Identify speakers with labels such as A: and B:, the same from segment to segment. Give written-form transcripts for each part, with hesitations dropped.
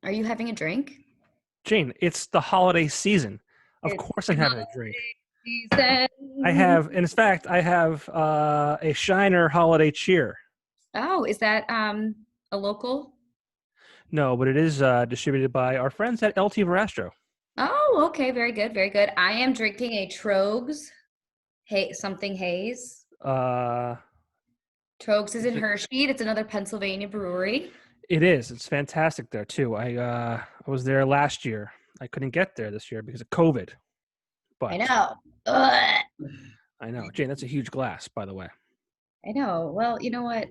A: Are you having a drink?
B: Jane, it's the holiday season. Of
A: It's
B: course I'm having a drink.
A: season.
B: I have, and in fact, I have a Shiner holiday cheer.
A: Oh, is that a local?
B: No, but it is distributed by our friends at LT Verastro.
A: Oh, okay, very good, very good. I am drinking a Trogs, something haze.
B: Uh,
A: Trogs is in
B: is it,
A: Hershey. It's another Pennsylvania brewery.
B: it is. It's fantastic there too. I was there last year. I couldn't get there this year because of COVID.
A: I
B: But
A: know. Ugh.
B: I know, Jane. That's a huge glass, by the way.
A: I know. Well, you know what?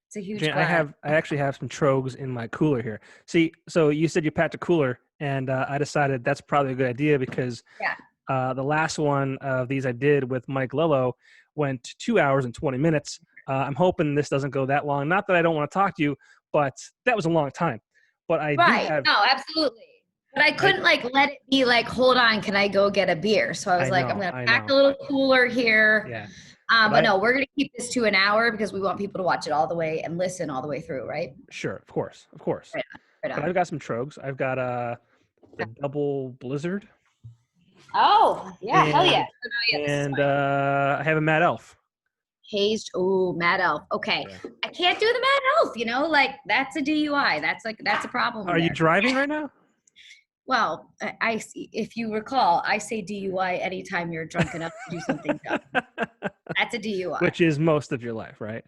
A: It's a huge
B: Jane,
A: glass.
B: I actually have some Trogs in my cooler here. See, so you said you packed a cooler, and I decided that's probably a good idea because
A: Yeah.
B: the last one of these I did with Mike Lillo went 2 hours and 20 minutes. I'm hoping this doesn't go that long. Not that I don't want to talk to you, but that was a long time. But I do
A: Right.
B: have,
A: No, absolutely. But I
B: I,
A: couldn't like let it be like, hold on, can I go get a beer? So I was like, I'm gonna
B: I
A: pack
B: know.
A: a little cooler here.
B: Yeah. But
A: But no, we're gonna keep this to an hour because we want people to watch it all the way and listen all the way through, right?
B: sure, of course, of course.
A: Right on. Right
B: But
A: on.
B: I've got some Trogs. I've got the double blizzard,
A: Oh, yeah, hell yeah.
B: and
A: So now, yeah, this is fine.
B: I have a Mad Elf.
A: Hazed. Oh, Mad Elf. Okay.
B: Yeah.
A: I can't do the Mad Elf, like that's a DUI. That's a problem
B: Are you
A: there.
B: driving right now?
A: Well, if you recall, I say DUI anytime you're drunk enough to do something dumb. That's a DUI,
B: Which is most of your life, right?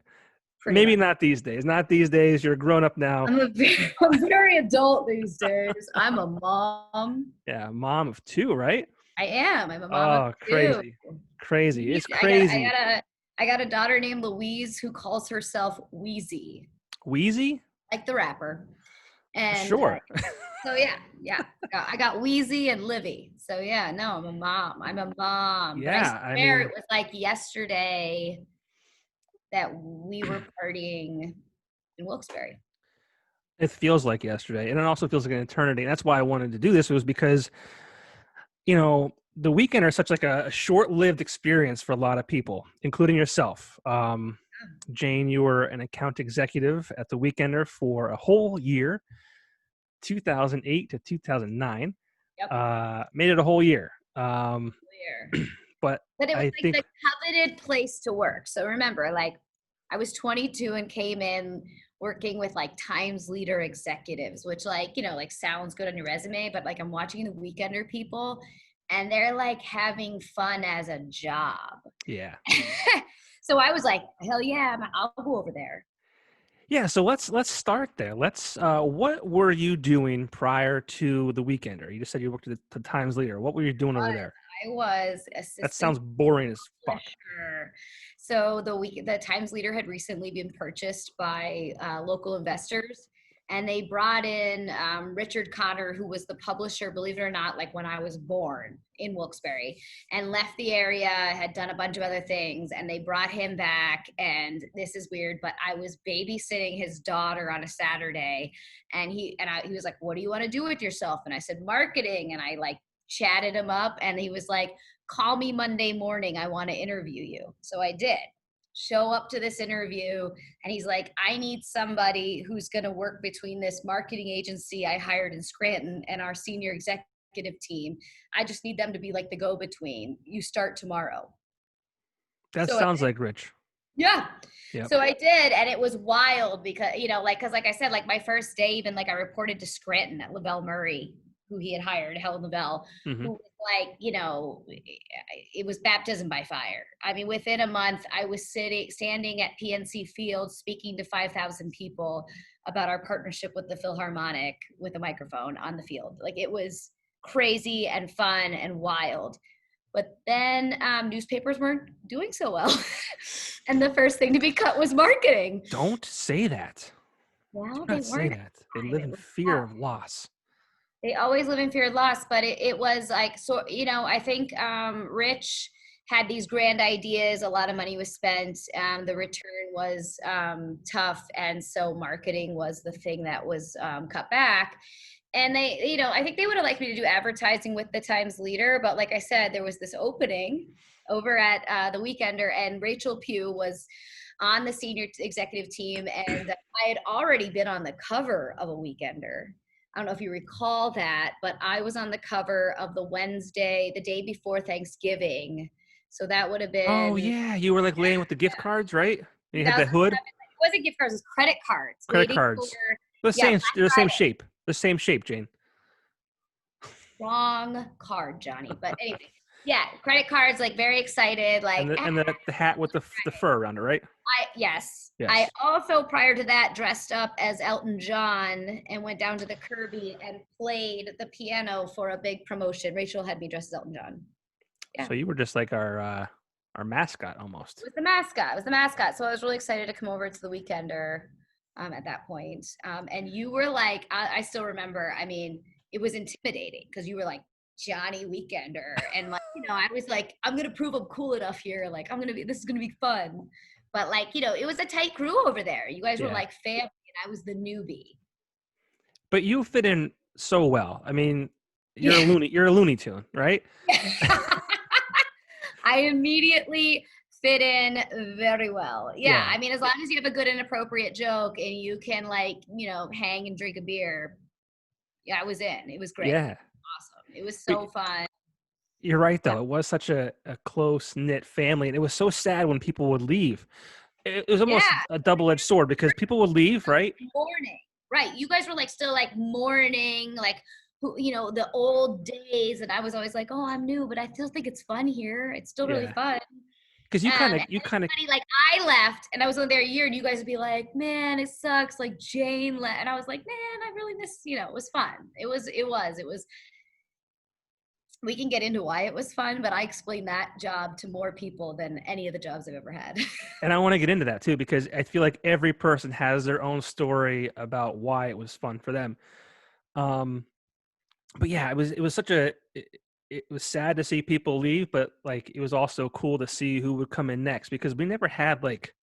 A: pretty
B: Maybe
A: much.
B: not these days. Not these days. You're grown up now.
A: I'm very adult these days. I'm a mom.
B: Yeah, mom of two, right?
A: I am. I'm a mom of
B: Oh,
A: two.
B: crazy. Crazy. It's
A: I got
B: crazy.
A: I got a daughter named Louise who calls herself Wheezy,
B: Wheezy?
A: like the rapper. And
B: Sure.
A: so yeah. I got Wheezy and Livy. So yeah, no, I'm a mom. I'm a mom. But I
B: Yeah, I
A: swear
B: mean,
A: it was like yesterday that we were partying in Wilkes-Barre.
B: it feels like yesterday. And it also feels like an eternity. And that's why I wanted to do this was because, the weekend are such like a short-lived experience for a lot of people, including yourself. Jane, you were an account executive at the Weekender for a whole year, 2008 to 2009.
A: Yep.
B: Made it a whole year.
A: Clear.
B: But
A: But it was
B: I
A: like
B: think,
A: the coveted place to work. So remember, like I was 22 and came in working with like Times leader executives, which like sounds good on your resume, but like I'm watching the Weekender people and they're like having fun as a job.
B: yeah.
A: So I was like, hell yeah, I'll go over there.
B: Yeah, so let's start there. What were you doing prior to the Weekender? You just said you worked at the Times Leader. What were you doing over there?
A: I was
B: That
A: assistant
B: sounds boring as fuck.
A: publisher. So the Times Leader had recently been purchased by local investors, and they brought in Richard Connor, who was the publisher, believe it or not, like when I was born in Wilkes-Barre, and left the area, had done a bunch of other things, and they brought him back. And this is weird, but I was babysitting his daughter on a Saturday, and he was like, "What do you want to do with yourself?" And I said, "Marketing," and I like chatted him up, and he was like, "Call me Monday morning. I want to interview you." So I did show up to this interview, and he's like, "I need somebody who's going to work between this marketing agency I hired in Scranton and our senior executive team. I just need them to be like the go-between. You start tomorrow."
B: That
A: So
B: sounds like Rich.
A: yeah.
B: Yep.
A: So I did, and it was wild because, like I said, like my first day, even like I reported to Scranton at LaBelle Murray, who he had hired, Helen LaBelle,
B: Mm-hmm.
A: who was like, it was baptism by fire. I mean, within a month, I was standing at PNC Field speaking to 5,000 people about our partnership with the Philharmonic with a microphone on the field. Like it was crazy and fun and wild. But then newspapers weren't doing so well. And the first thing to be cut was marketing.
B: Don't say that. Do
A: Well, they
B: not say
A: weren't.
B: that. They live
A: It
B: in
A: was
B: fear
A: tough.
B: of loss.
A: They always live in fear of loss, but it was like, so, I think Rich had these grand ideas. A lot of money was spent. The return was tough. And so marketing was the thing that was cut back. And they, I think they would have liked me to do advertising with the Times Leader. But like I said, there was this opening over at the Weekender, and Rachel Pugh was on the senior executive team. And I had already been on the cover of a Weekender. I don't know if you recall that, but I was on the cover of the Wednesday, the day before Thanksgiving. So that would have
B: Oh
A: been
B: yeah, you were like laying with the gift cards, right? And you had the
A: 2007.
B: hood,
A: It wasn't gift cards, it was credit cards
B: credit
A: waiting for,
B: cards. The
A: yeah,
B: same,
A: Black
B: they're the same
A: Friday.
B: shape. The same shape, Jane.
A: Wrong card, Johnny. But anyway, yeah, credit cards, like very excited, like,
B: And the hat with the fur around it, right?
A: yes. I
B: Yes.
A: also, prior to that, dressed up as Elton John and went down to the Kirby and played the piano for a big promotion. Rachel had me dressed as Elton John. Yeah.
B: So you were just like our mascot almost.
A: It was the mascot. It was the mascot. So I was really excited to come over to the Weekender at that point. And you were like, I still remember, I mean, it was intimidating because you were like Johnny Weekender. And like, I was like, I'm going to prove I'm cool enough here. Like, this is going to be fun. But like, it was a tight crew over there. You guys were
B: Yeah.
A: like family and I was the newbie.
B: But you fit in so well. I mean, you're
A: Yeah.
B: You're a Looney Tune, right?
A: I immediately fit in very well. Yeah. I mean, as long as you have a good and appropriate joke and you can like, hang and drink a beer. Yeah, I was in. It was great.
B: Yeah.
A: Awesome. It was so fun.
B: You're right, though.
A: Yeah.
B: It was such a close knit family, and it was so sad when people would leave. It was almost a double edged sword because people would leave, right?
A: Mourning. Right. You guys were like still like mourning, like the old days. And I was always like, oh, I'm new, but I still think it's fun here. It's still really fun.
B: Because you kind of
A: like I left and I was only there a year and you guys would be like, man, it sucks. Like Jane left. And I was like, man, I really miss, it was fun. It was, we can get into why it was fun, but I explained that job to more people than any of the jobs I've ever had.
B: And I want to get into that too, because I feel like every person has their own story about why it was fun for them. But yeah, it was such it was sad to see people leave, but like it was also cool to see who would come in next because we never had like,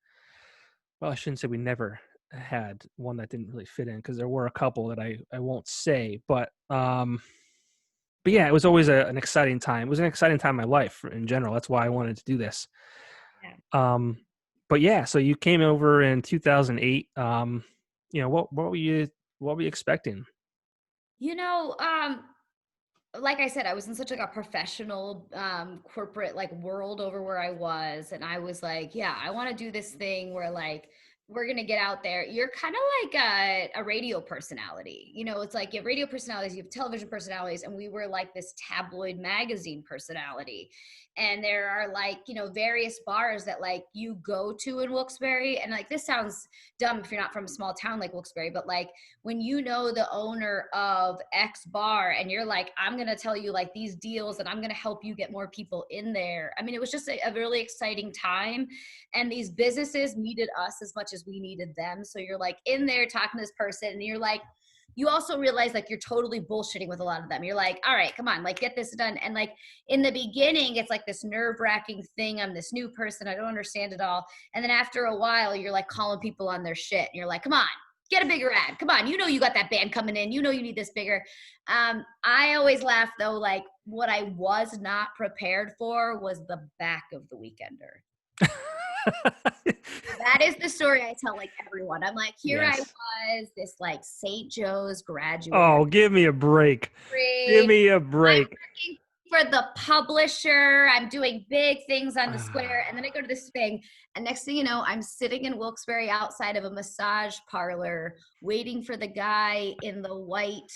B: well, I shouldn't say we never had one that didn't really fit in because there were a couple that I won't say, but yeah, it was always an exciting time. It was an exciting time in my life in general. That's why I wanted to do this.
A: Yeah.
B: But yeah, so you came over in 2008. What were you expecting?
A: Like I said, I was in such like a professional corporate like world over where I was. And I was like, yeah, I want to do this thing where like we're gonna get out there. You're kind of like a radio personality. It's like you have radio personalities, you have television personalities, and we were like this tabloid magazine personality. And there are like, various bars that like you go to in Wilkes-Barre. And like this sounds dumb if you're not from a small town like Wilkes-Barre, but like when you know the owner of X bar and you're like, I'm going to tell you like these deals and I'm going to help you get more people in there. I mean, it was just a really exciting time. And these businesses needed us as much as we needed them. So you're like in there talking to this person and you're like, you also realize like you're totally bullshitting with a lot of them. You're like, all right, come on, like get this done. And like in the beginning, it's like this nerve-wracking thing. I'm this new person. I don't understand it all. And then after a while, you're like calling people on their shit. And you're like, come on, get a bigger ad. Come on. You got that band coming in. You need this bigger. I always laugh though. Like what I was not prepared for was the back of the Weekender. That is the story I tell like everyone. I'm like, here I was, this like St. Joe's graduate.
B: Oh, give me a break. Give me a break.
A: I'm working for the publisher. I'm doing big things on the square. And then I go to this thing. And next thing you know, I'm sitting in Wilkes-Barre outside of a massage parlor, waiting for the guy in the white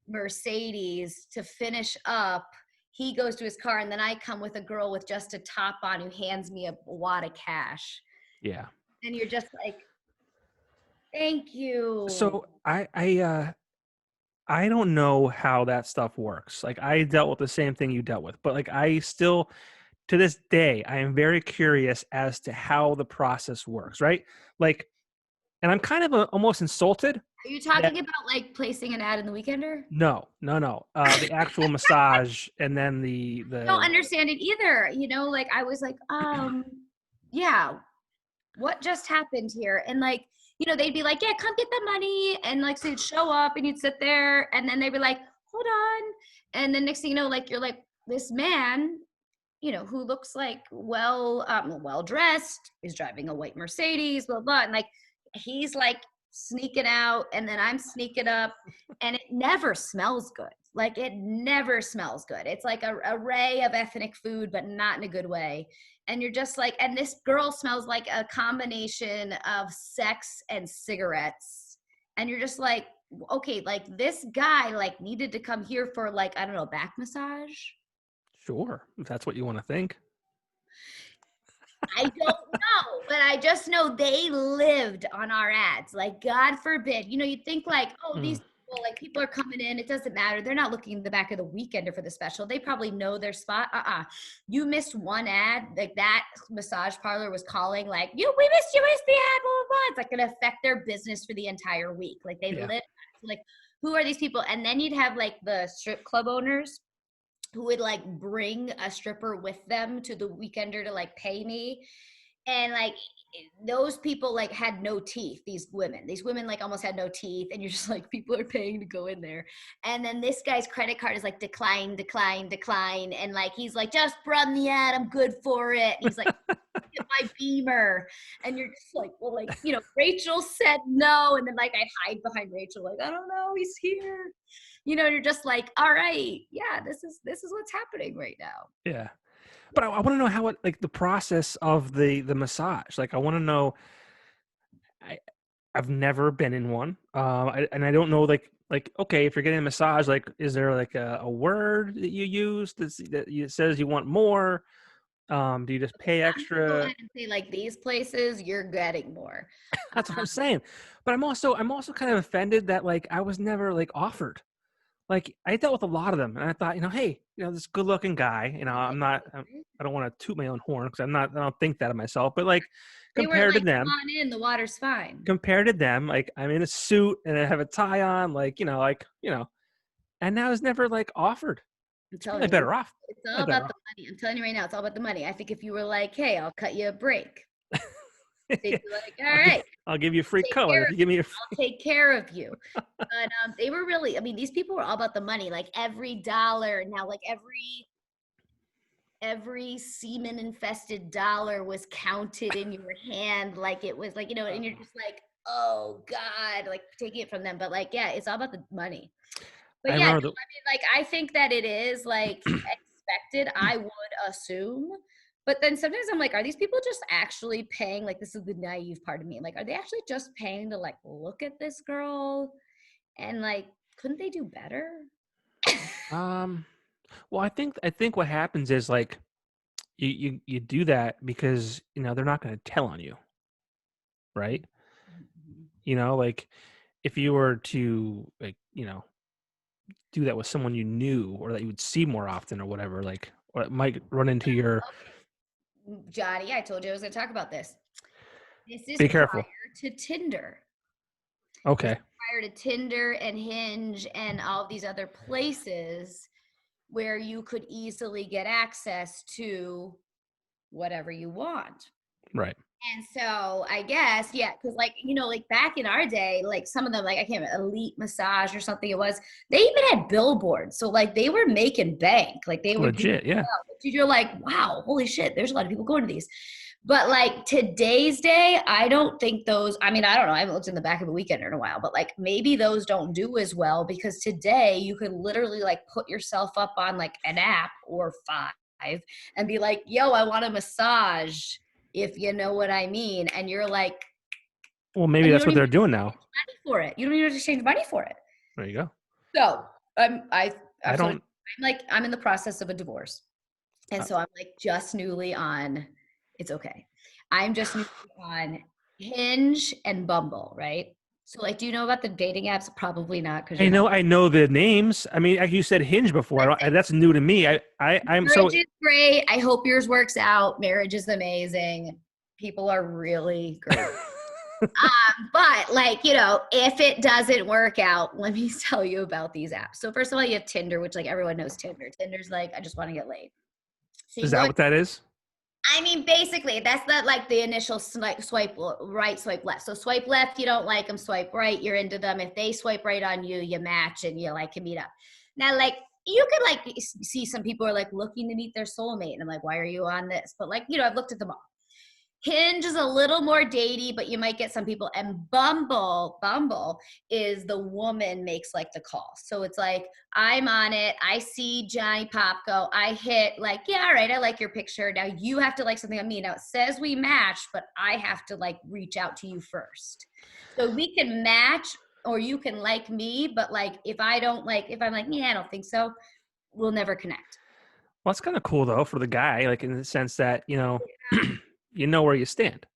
A: Mercedes to finish up. He goes to his car, and then I come with a girl with just a top on who hands me a wad of cash.
B: Yeah.
A: And you're just like, thank you.
B: So I don't know how that stuff works. Like I dealt with the same thing you dealt with, but like I still, to this day, I am very curious as to how the process works, right? Like, and I'm kind of almost insulted.
A: Are you talking about like placing an ad in the Weekender?
B: No. The actual massage and then the.
A: I don't understand it either. Like I was like, yeah, what just happened here? And like, they'd be like, yeah, come get the money. And like, so you'd show up and you'd sit there and then they'd be like, hold on. And then next thing you know, like, you're like this man, who looks like well-dressed, is driving a white Mercedes, blah, blah. And like, he's like sneaking out, and then I'm sneaking up, and it never smells good. Like, it never smells good. It's like a array of ethnic food, but not in a good way. And you're just like, and this girl smells like a combination of sex and cigarettes. And you're just like, okay, like this guy like needed to come here for like, I don't know, back massage.
B: Sure, if that's what you want to think.
A: I don't know, but I just know they lived on our ads. Like, God forbid, you'd think like, oh, these people, like people are coming in. It doesn't matter. They're not looking in the back of the Weekender for the special. They probably know their spot. You missed one ad. Like that massage parlor was calling like, we missed the ad, blah, blah, blah. It's like going to affect their business for the entire week. Like they live, like, who are these people? And then you'd have like the strip club owners who would like bring a stripper with them to the Weekender to like pay me. And like those people like had no teeth, these women like almost had no teeth. And you're just like, people are paying to go in there. And then this guy's credit card is like decline. And like, he's like, just run the ad, I'm good for it. And he's like, get my Beamer. And you're just like, well, like, Rachel said no. And then like I hide behind Rachel, like, I don't know, he's here. You're just like, all right, yeah, this is what's happening right now.
B: Yeah. But I want to know how like the process of the massage. Like, I want to know, I've never been in one. And I don't know, like, okay, if you're getting a massage, like, is there like a word that you use that says you want more? Do you just pay extra?
A: Go ahead and say like these places, you're getting more.
B: That's what I'm saying. But I'm also kind of offended that like I was never like offered. Like, I dealt with a lot of them, and I thought, hey, this good-looking guy, I don't want to toot my own horn because I don't think that of myself, but like, compared to them,
A: come on in, the water's fine.
B: Compared to them, like, I'm in a suit and I have a tie on, like, and now it's never like offered. It's probably better off.
A: It's all about the money. I'm telling you right now, it's all about the money. I think if you were like, hey, I'll cut you a break. They'd be like, all right.
B: I'll give you a free color.
A: I'll take care of you. But they were really, these people were all about the money. Like every dollar now, like every semen infested dollar was counted in your hand. Like it was like, and you're just like, oh God, like taking it from them. But like, yeah, it's all about the money. But I think that it is like expected, I would assume. But then sometimes I'm like, are these people just actually paying? Like, this is the naive part of me. Like, are they actually just paying to like look at this girl? And like, couldn't they do better?
B: Well, I think what happens is like, you do that because they're not going to tell on you, right? Like if you were to like do that with someone you knew or that you would see more often or whatever, like, or it might run into your.
A: Johnny, I told you I was going to talk about this. This is
B: Be careful.
A: Prior to Tinder.
B: Okay.
A: Prior to Tinder and Hinge and all of these other places where you could easily get access to whatever you want.
B: Right.
A: And so I guess, yeah, because like, like back in our day, like some of them, like I can't remember, Elite Massage or something it was, they even had billboards. So like they were making bank. Like they were
B: legit, yeah.
A: You're like, wow, holy shit, there's a lot of people going to these. But like today's day, I don't think those, I don't know, I haven't looked in the back of a Weekender in a while, but like maybe those don't do as well because today you could literally like put yourself up on like an app or 5 and be like, yo, I want a massage, if you know what I mean. And you're like,
B: well, maybe that's what they're doing now.
A: Money for it. You don't need to exchange money for it.
B: There you go.
A: So I'm in the process of a divorce. And so I'm like just newly on, it's okay. I'm just newly on Hinge and Bumble, right? So like, do you know about the dating apps? Probably not. Because
B: I know the names. You said Hinge before. That's new to me. I'm
A: Marriage is great. I hope yours works out. Marriage is amazing. People are really great. But like, if it doesn't work out, let me tell you about these apps. So first of all, you have Tinder, which like everyone knows Tinder. Tinder's like, I just want to get laid. So
B: is that what that is?
A: Basically, that's the initial swipe right, swipe left. So swipe left, you don't like them. Swipe right, you're into them. If they swipe right on you, you match and you like can meet up. Now, like you could like see some people are like looking to meet their soulmate, and I'm like, why are you on this? But like, I've looked at them all. Hinge is a little more datey, but you might get some people. And Bumble is the woman makes like the call. So it's like, I'm on it. I see Johnny Popko. I hit like, yeah, all right, I like your picture. Now you have to like something on me. Now it says we match, but I have to like reach out to you first. So we can match or you can like me, but like if I'm like, yeah, I don't think so, we'll never connect.
B: Well, it's kind of cool though for the guy, like in the sense that, you know where you stand.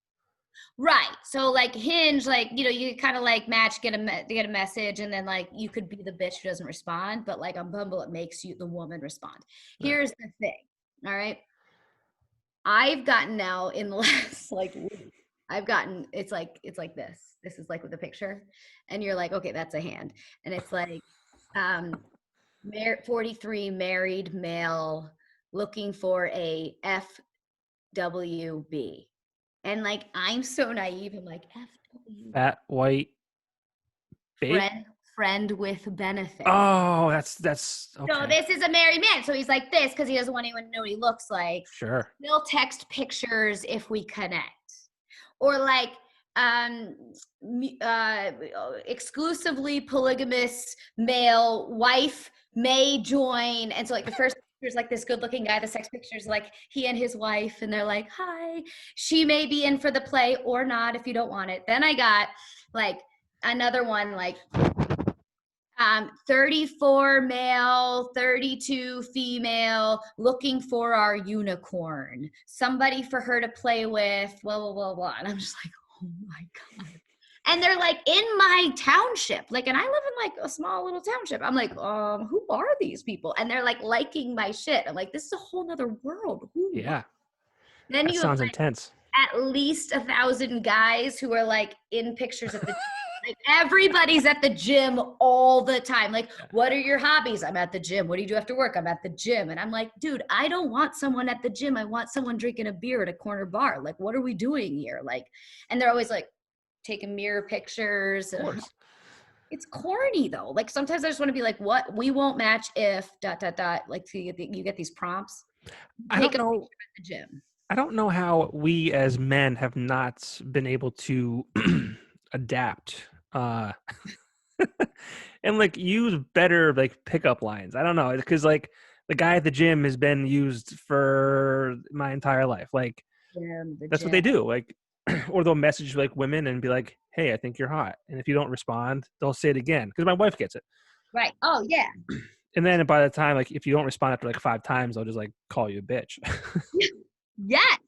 A: Right. So like Hinge, like, you kind of like match, get a message, and then like you could be the bitch who doesn't respond, but like on Bumble, it makes you the woman respond.
B: Yeah.
A: Here's the thing. All right. I've gotten now in the last like week, it's like this. This is like with the picture. And you're like, okay, that's a hand. And it's like 43 married male looking for a FWB. And like, I'm so naive. I'm like, FW.
B: Fat, white, babe.
A: Friend with benefit.
B: Oh, that's okay.
A: So this is a married man. So he's like this because he doesn't want anyone to know what he looks like.
B: Sure.
A: He'll text pictures if we connect. Or like exclusively polygamous male wife may join. And so like the first there's like this good looking guy, the sex pictures like he and his wife, and they're like, hi, she may be in for the play or not if you don't want it. Then I got like another one, like 34 male, 32 female, looking for our unicorn, somebody for her to play with, blah, blah, blah, blah. And I'm just like, oh my God. And they're like in my township, like, and I live in like a small little township. I'm like, who are these people? And they're like liking my shit. I'm like, this is a whole nother world.
B: Yeah.
A: Then
B: that
A: you
B: sounds
A: have like,
B: intense.
A: at least 1,000 guys who are like in pictures of the like everybody's at the gym all the time. Like, what are your hobbies? I'm at the gym. What do you do after work? I'm at the gym. And I'm like, dude, I don't want someone at the gym. I want someone drinking a beer at a corner bar. Like, what are we doing here? Like, and they're always like taking mirror pictures.
B: Of course.
A: It's corny though. Like sometimes I just want to be like, what? We won't match if ... Like you get these prompts.
B: I don't know.
A: At the gym.
B: I don't know how we as men have not been able to adapt and like use better like pickup lines. I don't know, because like the guy at the gym has been used for my entire life. Like that's what they do. Like, or they'll message like women and be like, "Hey, I think you're hot," and if you don't respond, they'll say it again because my wife gets it.
A: Right. Oh yeah.
B: And then by the time like if you don't respond after like 5 times, they'll just like call you a bitch.
A: Yes.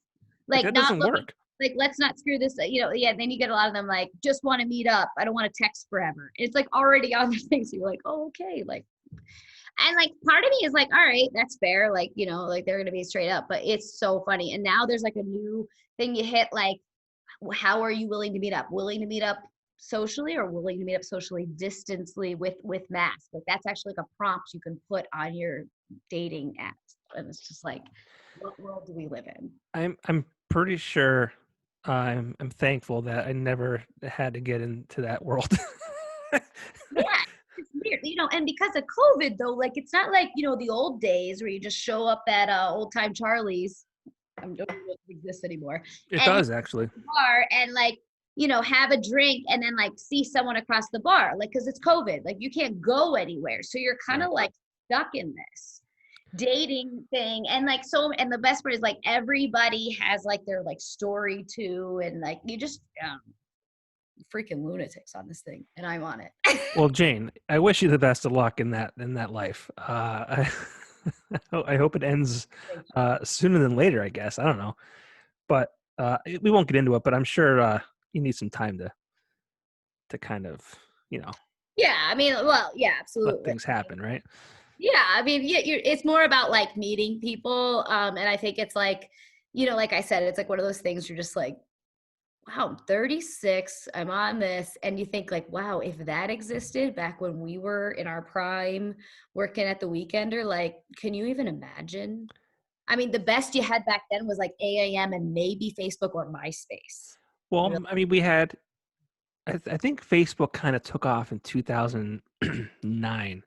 A: Like
B: that
A: not
B: doesn't work.
A: Like, let's not screw this. Yeah. Then you get a lot of them like, just want to meet up. I don't want to text forever. It's like already on the thing. So you're like, oh, okay. Like, and like part of me is like, all right, that's fair. Like, like they're going to be straight up, but it's so funny. And now there's like a new thing you hit, like, how are you willing to meet up? Willing to meet up socially or willing to meet up socially distantly with masks? Like that's actually like a prompt you can put on your dating apps. And it's just like, what world do we live in?
B: I'm pretty sure I'm thankful that I never had to get into that world.
A: Yeah, it's weird, and because of COVID though, like it's not like, the old days where you just show up at old time Charlie's. I don't know if it exists anymore.
B: It does actually.
A: Bar and like, have a drink and then like see someone across the bar, like, cause it's COVID, like you can't go anywhere. So you're kind of like stuck in this dating thing. And like, and the best part is like, everybody has like their like story too. And like, you just, freaking lunatics on this thing. And I'm on it.
B: Well, Jane, I wish you the best of luck in that life. I hope it ends sooner than later, I guess. I don't know. But we won't get into it, but I'm sure you need some time to kind of,
A: Yeah, I mean, well, yeah, absolutely.
B: Let things happen, right?
A: Yeah, I mean, yeah, it's more about like meeting people. And I think it's like, like I said, it's like one of those things you're just like, wow, I'm 36, I'm on this. And you think like, wow, if that existed back when we were in our prime working at the Weekender, like, can you even imagine? I mean, the best you had back then was like AAM and maybe Facebook or MySpace.
B: Well, I mean, we had, I think Facebook kind of took off in 2009.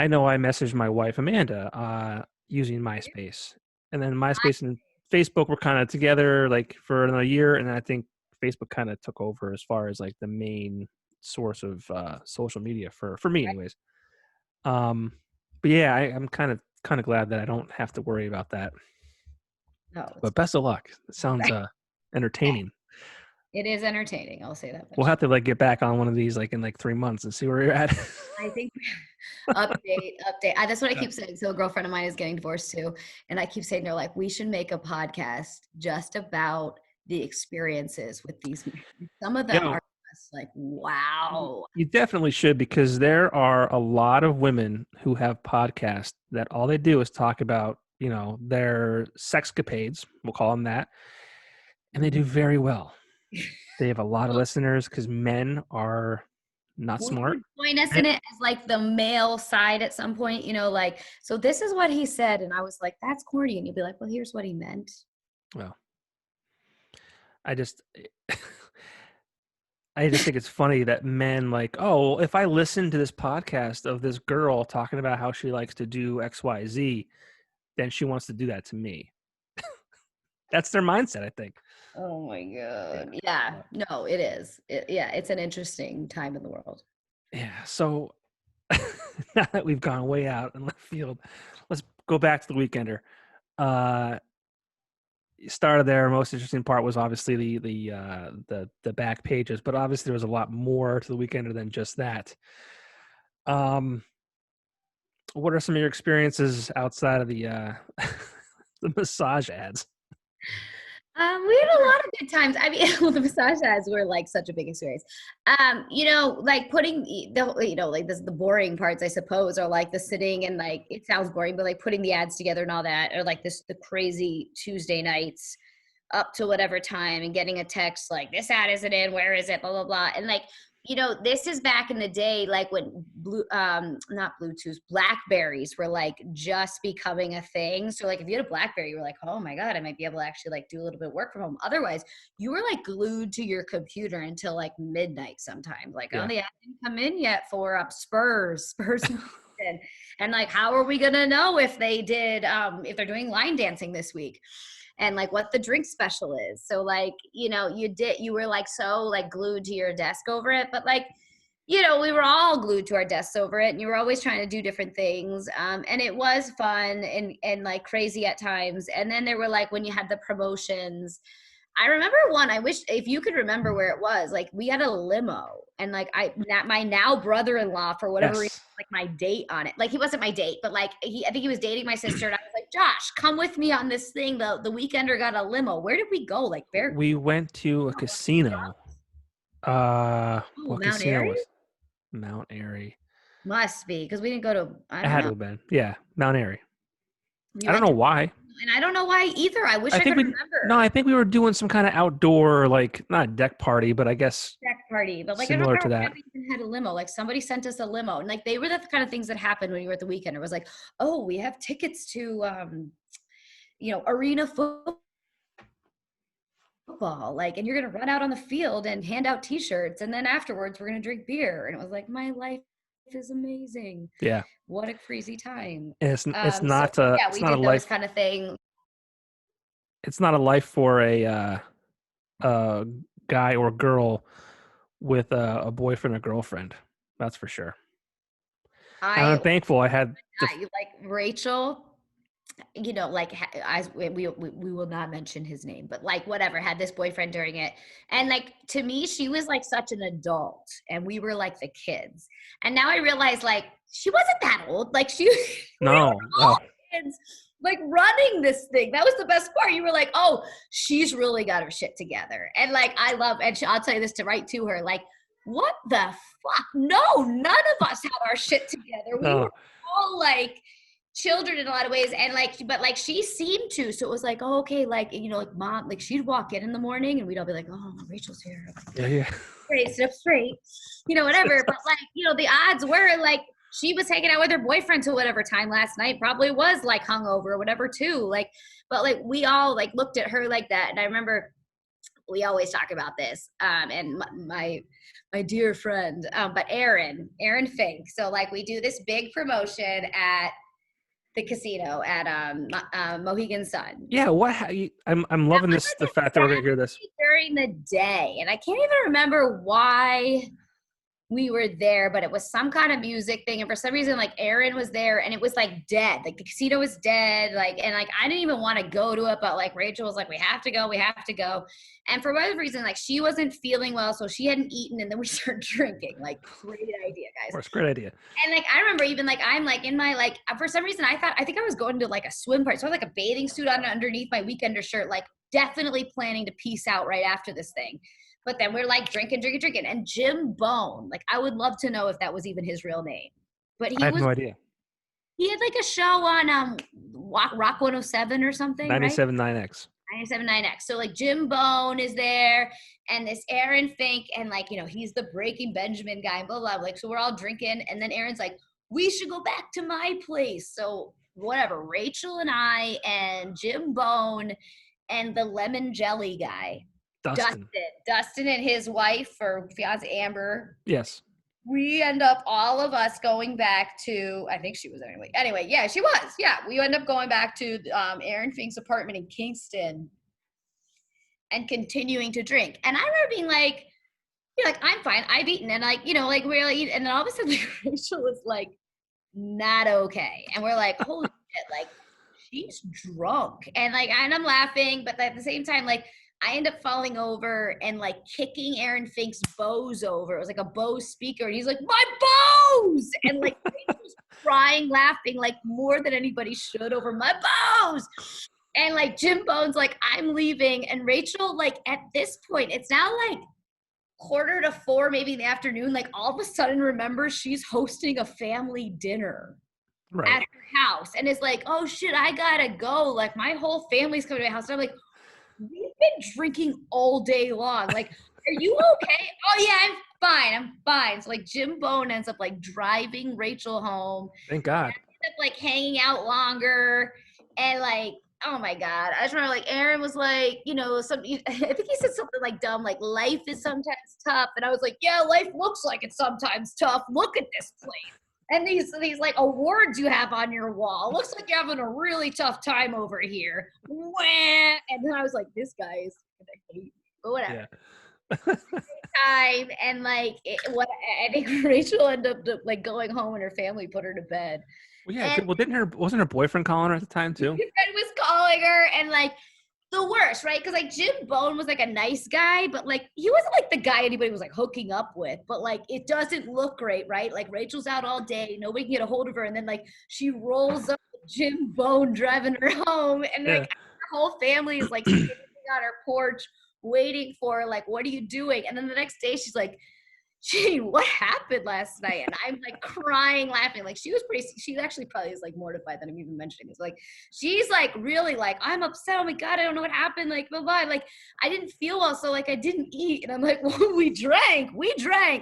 B: I know I messaged my wife, Amanda, using MySpace. And then MySpace in Facebook were kind of together like for another year, and I think Facebook kind of took over as far as like the main source of social media for me, anyways. But yeah, I'm kind of glad that I don't have to worry about that.
A: No,
B: But best of luck. It sounds entertaining.
A: it is entertaining. I'll say that much.
B: We'll have to like get back on one of these like in like 3 months and see where you're at.
A: I think update. That's what I keep saying. So a girlfriend of mine is getting divorced too. And I keep saying, they're like, we should make a podcast just about the experiences with these men. Some of them are just like, wow.
B: You definitely should, because there are a lot of women who have podcasts that all they do is talk about, their sexcapades, we'll call them that. And they do very well. They have a lot of listeners because men are not smart.
A: Join us in it as like the male side at some point, like, so this is what he said. And I was like, that's corny. And you'd be like, well, here's what he meant.
B: Well, I just think it's funny that men like, oh, if I listen to this podcast of this girl talking about how she likes to do XYZ, then she wants to do that to me. That's their mindset, I think.
A: Oh my God. Yeah. No, it is. It's an interesting time in the world.
B: Yeah. So now that we've gone way out in left field, let's go back to the Weekender. Started there. Most interesting part was obviously the back pages, but obviously there was a lot more to the Weekender than just that. What are some of your experiences outside of the the massage ads?
A: We had a lot of good times. I mean, well, the massage ads were like such a big experience. Like putting the boring parts, I suppose, are like the sitting and like, it sounds boring, but like putting the ads together and all that, or like the crazy Tuesday nights up to whatever time and getting a text like, this ad isn't in, where is it, blah, blah, blah. And like, this is back in the day, like when not Bluetooth, Blackberries were like just becoming a thing. So like if you had a Blackberry, you were like, oh my God, I might be able to actually like do a little bit of work from home. Otherwise, you were like glued to your computer until like midnight sometimes. Like, oh, the ad didn't come in yet for Spurs. And like, how are we gonna know if they did, if they're doing line dancing this week? And like what the drink special is. So like, you were like so like glued to your desk over it, but like, we were all glued to our desks over it, and you were always trying to do different things. And it was fun and like crazy at times. And then there were like, when you had the promotions, I remember one, I wish if you could remember where it was, like we had a limo, and like my now brother-in-law, for whatever reason, like my date on it. Like he wasn't my date, but like I think he was dating my sister, and I was like, Josh, come with me on this thing. The Weekender got a limo. Where did we go? Like
B: we went to a casino. What
A: Mount
B: casino
A: Airy?
B: was Mount Airy?
A: Must be, because we didn't go to.
B: It had to have been. Yeah, Mount Airy. I don't know why.
A: And I don't know why either. I wish I could remember.
B: No, I think we were doing some kind of outdoor, like not deck party, but I guess
A: deck party. But like
B: similar to that.
A: We even had a limo. Like somebody sent us a limo, and like they were the kind of things that happened when you were at the Weekend. It was like, oh, we have tickets to, arena football. Like, and you're gonna run out on the field and hand out T-shirts, and then afterwards we're gonna drink beer. And it was like, my life is amazing.
B: Yeah.
A: What a crazy time.
B: It's not a life
A: kind of thing.
B: It's not a life for a guy or girl with a boyfriend or girlfriend. That's for sure. I'm thankful I had
A: like Rachel, like we will not mention his name, but like whatever, had this boyfriend during it. And like, to me, she was like such an adult and we were like the kids. And now I realize like, she wasn't that old. Like kids, like running this thing. That was the best part. You were like, oh, she's really got her shit together. And like, I'll tell you this right to her, like, what the fuck? No, none of us had our shit together. We were all like children in a lot of ways. And like, but like she seemed to, so it was like, oh, okay. Like, like mom, like she'd walk in the morning and we'd all be like, oh, Rachel's here.
B: Yeah.
A: Straight, sit up straight, whatever. But like, the odds were like, she was hanging out with her boyfriend till whatever time last night, probably was like hungover or whatever too. Like, but like we all like looked at her like that. And I remember we always talk about this. And my dear friend, but Aaron Fink. So like we do this big promotion at The casino at Mohegan Sun.
B: Yeah, I'm loving this. The fact that we're gonna hear this
A: during the day, and I can't even remember why we were there, but it was some kind of music thing. And for some reason, like Aaron was there and it was like dead. Like the casino was dead. And I didn't even want to go to it, but like Rachel was like, we have to go. And for whatever reason, like she wasn't feeling well. So she hadn't eaten. And then we started drinking. Like, great idea, guys.
B: Of course, great idea.
A: And like, I remember even like, I'm like in my, like, for some reason I think I was going to like a swim party. So I had like a bathing suit on underneath my Weekender shirt, like definitely planning to peace out right after this thing. But then we're like drinking. And Jim Bone, like I would love to know if that was even his real name. But
B: I have no idea.
A: He had like a show on Rock 107 or something,
B: 97.9X.
A: 97.9X. So like Jim Bone is there and this Aaron Fink and like, he's the Breaking Benjamin guy, blah, blah, blah. Like, so we're all drinking and then Aaron's like, we should go back to my place. So whatever, Rachel and I and Jim Bone and the lemon jelly guy. Dustin and his wife or fiance Amber.
B: Yes.
A: We end up all of us going back to, I think she was anyway. Anyway, yeah, she was. Yeah, we end up going back to Aaron Fink's apartment in Kingston and continuing to drink. And I remember being like, I'm fine. I've eaten. And like, we're like, and then all of a sudden like, Rachel was like, not okay. And we're like, holy shit, like she's drunk. And like, and I'm laughing, but at the same time, like, I end up falling over and like kicking Aaron Fink's Bose over. It was like a Bose speaker. And he's like, my Bose! And like Rachel's crying, laughing like more than anybody should over my Bose. And like Jim Bone's like, I'm leaving. And Rachel, like at this point, it's now like 3:45, maybe in the afternoon, like all of a sudden remembers she's hosting a family dinner. Right. At her house. And it's like, oh shit, I gotta go. Like my whole family's coming to my house. And I'm like, we've been drinking all day long. Like, are you okay? Oh yeah, I'm fine. So like Jim Bone ends up like driving Rachel home.
B: Thank God.
A: Ends up like hanging out longer. And like, oh my God. I just remember like Aaron was like, I think he said something like dumb, like life is sometimes tough. And I was like, yeah, life looks like it's sometimes tough. Look at this place. And these like awards you have on your wall. Looks like you're having a really tough time over here. Wah! And then I was like, this guy is gonna hate me. But whatever. Yeah. Time and like I think Rachel ended up like going home and her family put her to bed.
B: Well, yeah. And wasn't her boyfriend calling her at the time too?
A: His friend was calling her and like the worst, right? Because like Jim Bone was like a nice guy, but like he wasn't like the guy anybody was like hooking up with. But like it doesn't look great, right? Like Rachel's out all day, nobody can get a hold of her, and then like she rolls up with Jim Bone driving her home, and like her whole family is like sitting on her porch waiting for her, like, what are you doing? And then the next day she's like, Jane, what happened last night? And I'm like crying, laughing. Like she actually probably is like mortified that I'm even mentioning this. Like she's like really like, I'm upset. Oh my God, I don't know what happened. Like blah blah. Like I didn't feel well, so like I didn't eat. And I'm like, well, we drank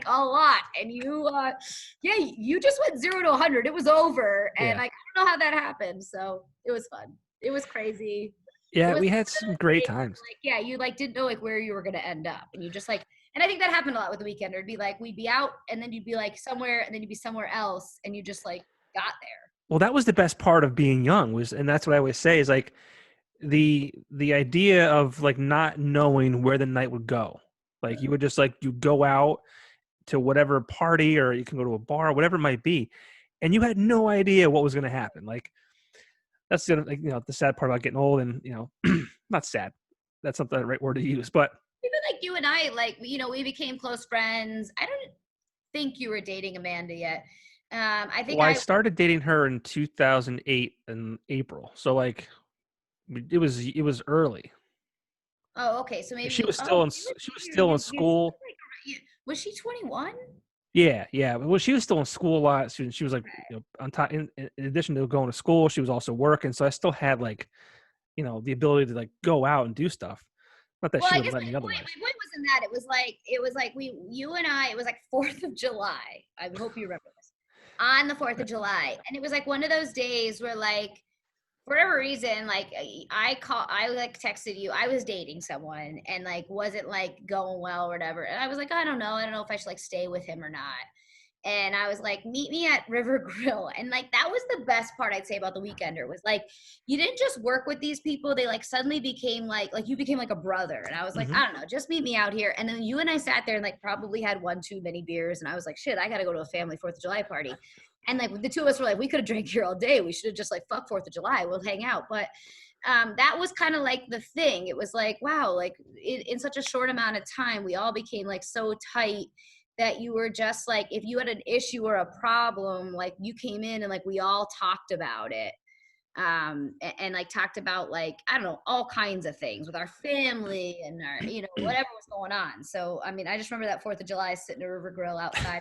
A: a lot. And you just went 0 to 100. It was over. And like I don't know how that happened. So it was fun. It was crazy.
B: Yeah, we had some great times.
A: Like you like didn't know like where you were gonna end up, and you just like. And I think that happened a lot with the Weekender. It'd be like, we'd be out and then you'd be like somewhere and then you'd be somewhere else and you just like got there.
B: Well, that was the best part of being young and that's what I always say is like the idea of like not knowing where the night would go. Like you would just like, you go out to whatever party or you can go to a bar, whatever it might be. And you had no idea what was going to happen. Like that's the sad part about getting old and, not sad. That's not the right word to use, but
A: even like you and I, like, we became close friends. I don't think you were dating Amanda yet. I
B: started dating her in 2008 in April. So like it was early.
A: Oh, okay. So maybe
B: she was still in school.
A: Was she 21?
B: Yeah. Well, she was still in school a lot. She was like, on top, in addition to going to school, she was also working. So I still had like, the ability to like go out and do stuff. Not that she would let me otherwise.
A: My point wasn't that. It was like you and I, it was like 4th of July. I hope you remember this. On the 4th of July. And it was like one of those days where like, for whatever reason, like I like texted you, I was dating someone and like, wasn't like going well or whatever. And I was like, I don't know if I should like stay with him or not. And I was like, meet me at River Grill. And like, that was the best part I'd say about the Weekender was like, you didn't just work with these people. They like suddenly became like you became like a brother. And I was like,
B: Mm-hmm.
A: I don't know, just meet me out here. And then you and I sat there and like probably had one too many beers. And I was like, shit, I got to go to a family 4th of July party. And like the two of us were like, we could have drank here all day. We should have just like, fuck 4th of July. We'll hang out. But that was kind of like the thing. It was like, wow, like in such a short amount of time, we all became like so tight that you were just like, if you had an issue or a problem, like you came in and like we all talked about it. And like talked about like, I don't know, all kinds of things with our family and our, whatever was going on. So, I mean, I just remember that 4th of July sitting at River Grill outside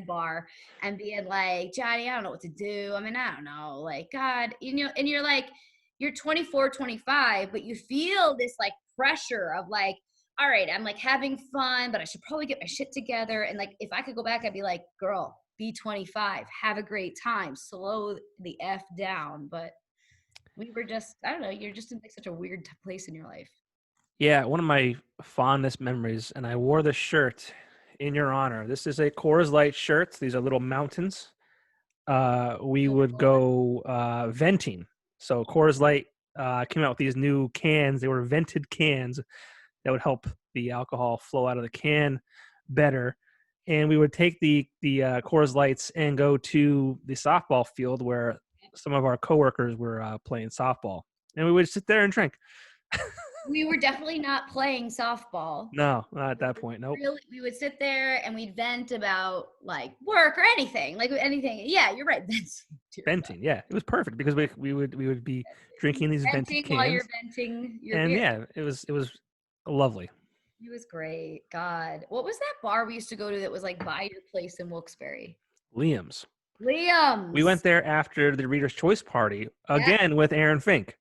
A: bar and being like, Johnny, I don't know what to do. I mean, I don't know, like, God, and you're like, you're 24, 25, but you feel this like pressure of like, all right, I'm like having fun, but I should probably get my shit together. And like, if I could go back, I'd be like, girl, be 25, have a great time, slow the F down. But we were just, I don't know, you're just in like such a weird place in your life.
B: Yeah, one of my fondest memories, and I wore the shirt in your honor. This is a Coors Light shirt. These are little mountains. We would go venting. So Coors Light came out with these new cans. They were vented cans that would help the alcohol flow out of the can better. And we would take the Coors Lights and go to the softball field where some of our coworkers were playing softball, and we would sit there and drink.
A: We were definitely not playing softball.
B: No, not at that point. Nope.
A: Really, we would sit there and we'd vent about like work or anything, like anything. Yeah, you're right.
B: Venting. Yeah, it was perfect because we would be drinking these vented cans
A: while you're venting your
B: and
A: beer.
B: yeah, it was lovely.
A: It was great. God, what was that bar we used to go to that was like by your place in Wilkes-Barre?
B: Liam's.
A: Liam's.
B: We went there after the Reader's Choice Party again with Aaron Fink.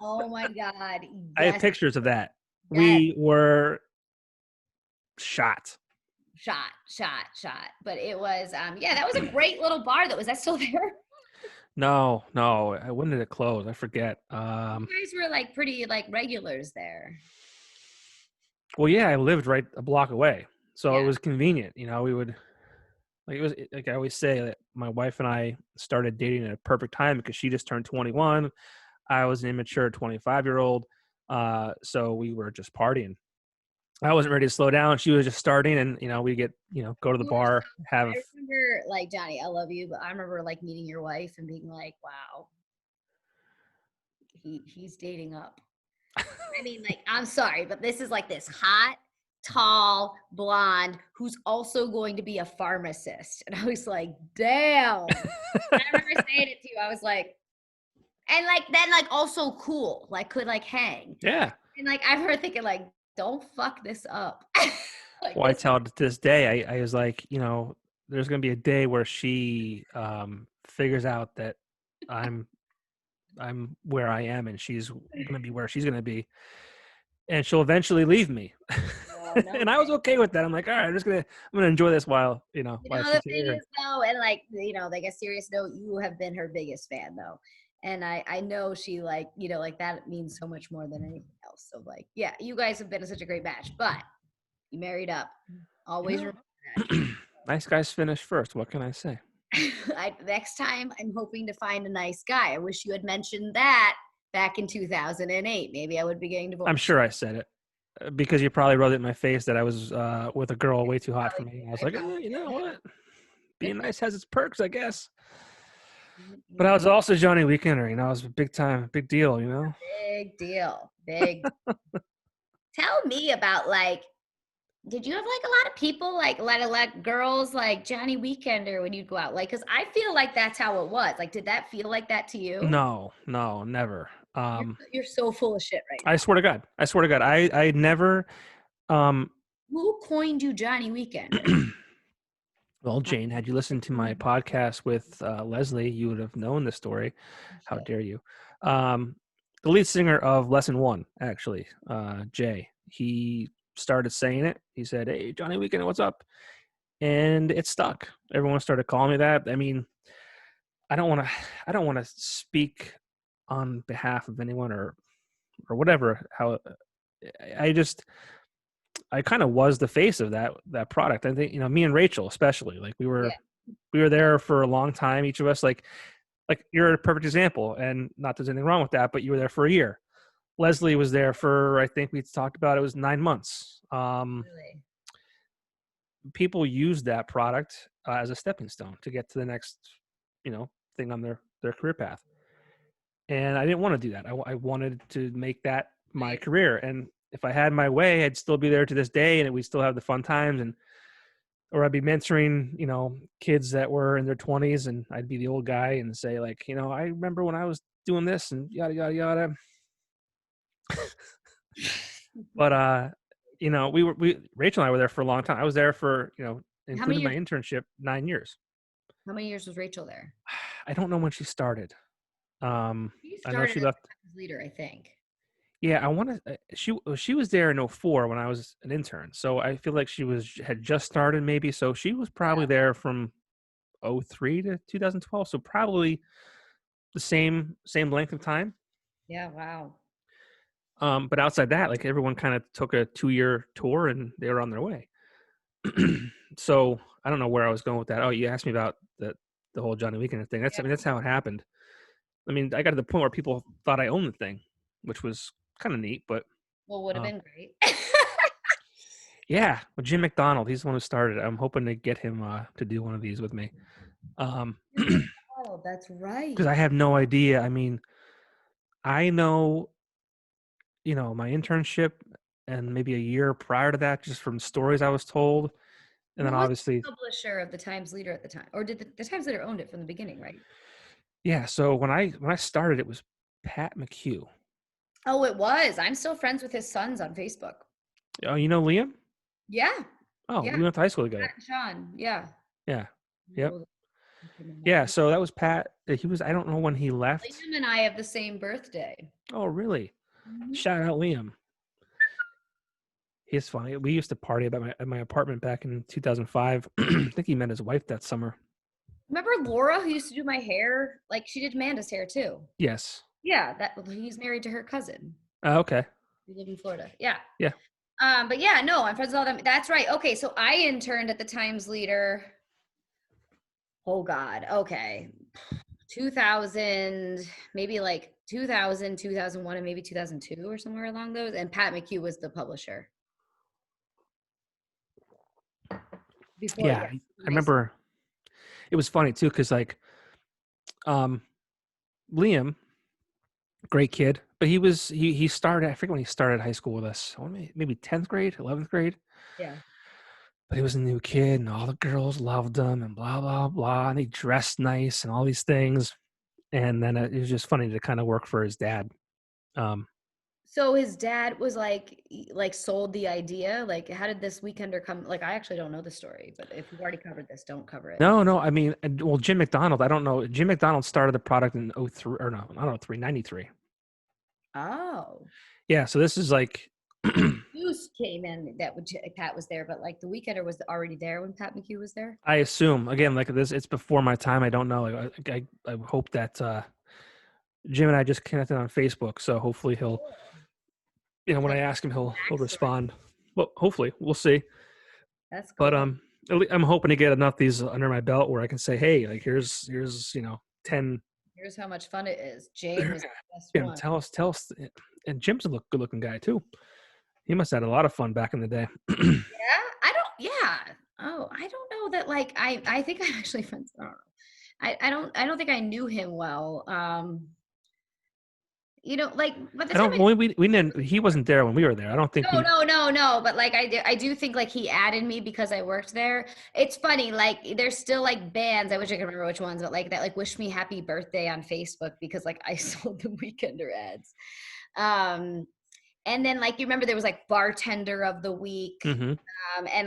A: Oh my God. Yes.
B: I have pictures of that.
A: Yes.
B: We were shot.
A: But it was, that was a great little bar. Was that still there?
B: No. When did it close? I forget.
A: You guys were like pretty like regulars there.
B: Well, yeah, I lived right a block away, so it was convenient. We would, like, it was like I always say that my wife and I started dating at a perfect time because she just turned 21. I was an immature 25-year-old, so we were just partying. I wasn't ready to slow down. She was just starting, and we get go to the bar, have.
A: I remember, like, Johnny, I love you, but I remember like meeting your wife and being like, wow, he's dating up. I mean, like, I'm sorry, but this is like this hot, tall, blonde who's also going to be a pharmacist. And I was like, damn. I remember saying it to you. I was like, and like then like also cool, like could like hang.
B: Yeah.
A: And like I remember thinking like, don't fuck this up.
B: Like, well, I tell to this day, I was like, there's gonna be a day where she figures out that I'm where I am and she's gonna be where she's gonna be, and she'll eventually leave me. And I was okay with that. I'm like, all right, I'm gonna enjoy this while while
A: the thing is though, and like like a serious note, you have been her biggest fan though. And I know she like, like that means so much more than anything else. So like, yeah, you guys have been such a great match, but you married up. Always remember that.
B: Nice guys finish first. What can I say?
A: Next time I'm hoping to find a nice guy. I wish you had mentioned that back in 2008. Maybe I would be getting divorced.
B: I'm sure I said it because you probably wrote it in my face that I was with a girl way too hot for me. I was like, you know what? Being nice has its perks, I guess. But I was also Johnny Weekender, it was a big deal,
A: Big deal. Tell me about like, did you have like a lot of people, like a lot of girls like Johnny Weekender when you'd go out? Like, cause I feel like that's how it was. Like, did that feel like that to you?
B: No, never.
A: You're so full of shit right now.
B: I swear to God. I never.
A: Who coined you Johnny Weekender?
B: Well, Jane, had you listened to my podcast with Leslie, you would have known the story. How dare you? The lead singer of Lesson One, actually, Jay, he started saying it. He said, "Hey, Johnny Weekender, what's up?" And it stuck. Everyone started calling me that. I mean, I don't want to speak on behalf of anyone or whatever. How I kind of was the face of that product. I think, me and Rachel, especially, like we were We were there for a long time, each of us. Like you're a perfect example, and not that there's anything wrong with that, but you were there for a year. Leslie was there for, I think we talked about, it was 9 months.
A: Really?
B: People use that product as a stepping stone to get to the next, thing on their career path. And I didn't want to do that. I wanted to make that my career. And if I had my way, I'd still be there to this day, and we'd still have the fun times. Or I'd be mentoring, kids that were in their 20s, and I'd be the old guy and say, like, I remember when I was doing this and yada, yada, yada. But, Rachel and I were there for a long time. I was there for,
A: How many
B: including my
A: years?
B: internship, 9 years.
A: How many years was Rachel there?
B: I don't know when she started.
A: She
B: I know
A: started
B: she
A: as
B: left.
A: a leader, I think.
B: Yeah, I want to. She was there in 04 when I was an intern, so I feel like had just started maybe. So she was probably there from 03 to 2012. So probably the same length of time.
A: Yeah. Wow.
B: But outside that, like, everyone kind of took a 2-year tour and they were on their way. So I don't know where I was going with that. Oh, you asked me about the whole Johnny Weekender thing. I mean, that's how it happened. I mean, I got to the point where people thought I owned the thing, which was kind of neat, but
A: Well, would have been great.
B: yeah, well, Jim McDonald, he's the one who started it. I'm hoping to get him to do one of these with me.
A: Oh, that's right.
B: Because I have no idea. I mean, I know, my internship and maybe a year prior to that, just from stories I was told. And
A: Who
B: then
A: was
B: obviously,
A: the publisher of the Times Leader at the time? Or did the Times Leader owned it from the beginning, right?
B: yeah. So when I started, it was Pat McHugh.
A: Oh, it was. I'm still friends with his sons on Facebook.
B: Oh, you know Liam?
A: Yeah.
B: Oh,
A: Yeah.
B: we went to high school together.
A: Matt and Sean. Yeah.
B: Yeah. Yep. Yeah. So that was Pat. He was. I don't know when he left.
A: Liam and I have the same birthday.
B: Oh, really?
A: Mhm.
B: Shout out Liam. He's funny. We used to party at my apartment back in 2005. I think he met his wife that summer.
A: Remember Laura, who used to do my hair? Like, she did Amanda's hair too.
B: Yes.
A: Yeah, he's married to her cousin.
B: Okay.
A: We live in Florida. Yeah.
B: Yeah.
A: But yeah, no, I'm friends with all them. That's right. Okay, so I interned at the Times Leader. Oh God. Okay. 2000, maybe like 2000, 2001, and maybe 2002 or somewhere along those. And Pat McHugh was the publisher. Before,
B: Yeah. I remember. It was funny too, because like, Liam, great kid, but he started. I forget when he started high school with us. Maybe 10th grade, 11th grade.
A: Yeah.
B: But he was a new kid, and all the girls loved him, and blah blah blah. And he dressed nice, and all these things. And then it was just funny to kind of work for his dad.
A: So his dad was like sold the idea. Like, how did this Weekender come? Like, I actually don't know the story, but if you've already covered this, don't cover it.
B: No. I mean, well, Jim McDonald. I don't know. Jim McDonald started the product in 03 or no, I don't know, 93.
A: Oh.
B: Yeah. So this is like.
A: Goose came in Pat was there, but like the Weekender was already there when Pat McHugh was there.
B: I assume, again, like this, it's before my time. I don't know. Like, I hope that Jim and I just connected on Facebook, so hopefully he'll, when I ask him, he'll respond. Well, hopefully, we'll see.
A: That's cool.
B: But I'm hoping to get enough of these under my belt where I can say, hey, like here's 10.
A: Here's how much fun it is. Jane was the best one.
B: Tell us. And Jim's a good looking guy too. He must have had a lot of fun back in the day.
A: Yeah. Oh, I don't know that. Like, I think I'm actually friends. I don't know. I don't think I knew him well. Like, but
B: we didn't. He wasn't there when we were there. I don't think.
A: No. But like, I do think like he added me because I worked there. It's funny. Like, there's still like bands. I wish I could remember which ones, but like that, like wish me happy birthday on Facebook because like I sold the Weekender ads. And then like you remember there was like bartender of the week, and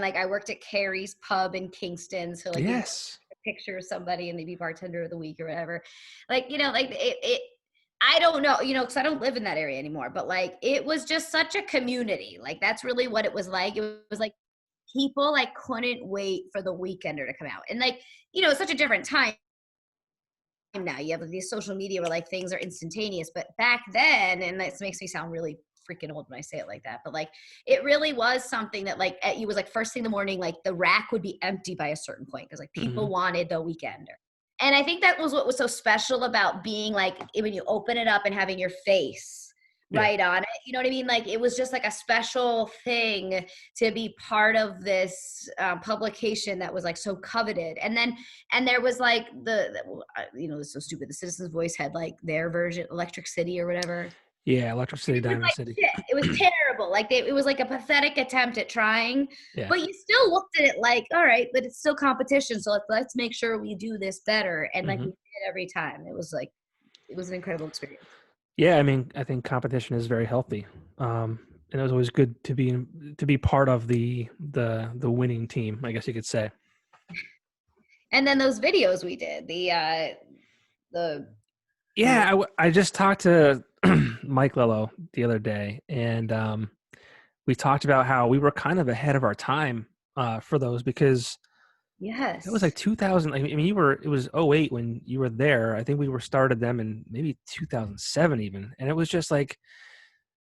A: like I worked at Carrie's Pub in Kingston, so like
B: yes,
A: a picture of somebody and they'd be bartender of the week or whatever. Like like it I don't know, because I don't live in that area anymore. But like it was just such a community. Like that's really what it was like. It was like people like couldn't wait for the Weekender to come out, and like it's such a different time now. You have these social media where like things are instantaneous, but back then, and this makes me sound really freaking old when I say it like that, but like, it really was something that like, it was like first thing in the morning, like the rack would be empty by a certain point because like people wanted the Weekender. And I think that was what was so special about being like, when you open it up and having your face right on it, you know what I mean? Like, it was just like a special thing to be part of this publication that was like so coveted. And there was like it's so stupid. The Citizen's Voice had like their version, Electric City or whatever.
B: Yeah, Electric City,
A: It was
B: Diamond
A: like
B: City.
A: shit. It was terrible. Like it was like a pathetic attempt at trying, but you still looked at it like, all right, but it's still competition. So let's make sure we do this better. And like we did every time. It was an incredible experience.
B: Yeah, I mean, I think competition is very healthy, and it was always good to be part of the winning team, I guess you could say.
A: And then those videos we did,
B: I just talked to Mike Lello the other day, and we talked about how we were kind of ahead of our time for those because
A: yes,
B: it was like 2000. I mean, it was 2008 when you were there. I think we started them in maybe 2007 even, and it was just like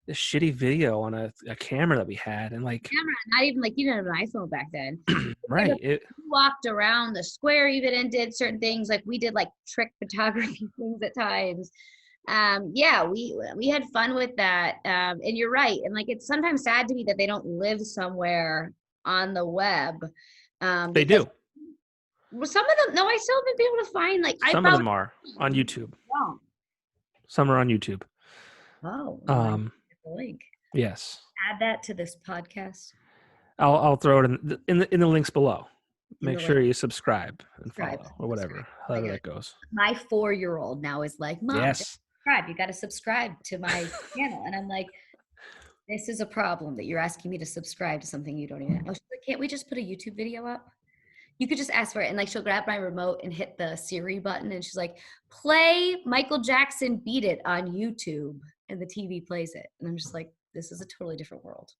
B: this shitty video on a camera that we had, and like
A: camera, not even like you didn't have an iPhone back then,
B: right?
A: We walked around the square even and did certain things. Like we did like trick photography things at times. We had fun with that. And you're right. And like it's sometimes sad to me that they don't live somewhere on the web.
B: They do.
A: Well, some of them, no, I still haven't been able to find like
B: some of them are on YouTube.
A: Oh.
B: Some are on YouTube.
A: Oh, the link.
B: Yes.
A: Add that to this podcast.
B: I'll throw it in the links below. Make sure you subscribe and follow or whatever, however that goes.
A: My 4-year-old now is like, Mom, subscribe. You got to subscribe to my channel. And I'm like, this is a problem that you're asking me to subscribe to something you don't even know. She's like, can't we just put a YouTube video up? You could just ask for it. And like, she'll grab my remote and hit the Siri button. And she's like, play Michael Jackson Beat It on YouTube. And the TV plays it. And I'm just like, this is a totally different world.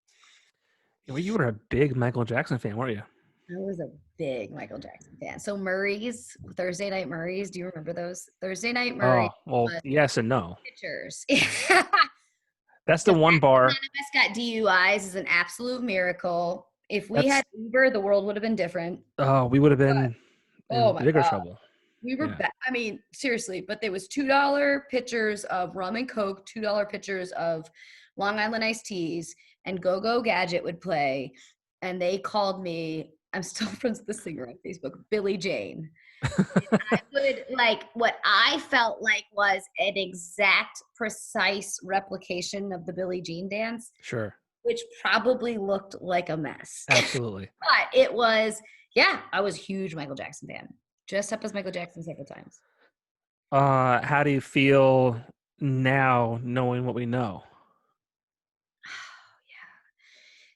B: Well, you were a big Michael Jackson fan, weren't you?
A: I was a big Michael Jackson fan. So Murray's, Thursday Night Murray's, do you remember those? Thursday Night Murray.
B: Oh, well, yes and no.
A: Pictures.
B: That's the one bar.
A: None of us got DUIs is an absolute miracle. If we had Uber, the world would have been different.
B: Oh, we would have been in bigger trouble.
A: We were, I mean, seriously, but there was $2 pitchers of rum and Coke, $2 pitchers of Long Island iced teas, and Go-Go Gadget would play. And they called me, I'm still friends with the singer on Facebook, Billie Jane. I would like, what I felt like was an exact, precise replication of the Billie Jean dance.
B: Sure. Which
A: probably looked like a mess.
B: Absolutely.
A: But it was, I was a huge Michael Jackson fan. Dressed up as Michael Jackson several times.
B: How do you feel now knowing what we know?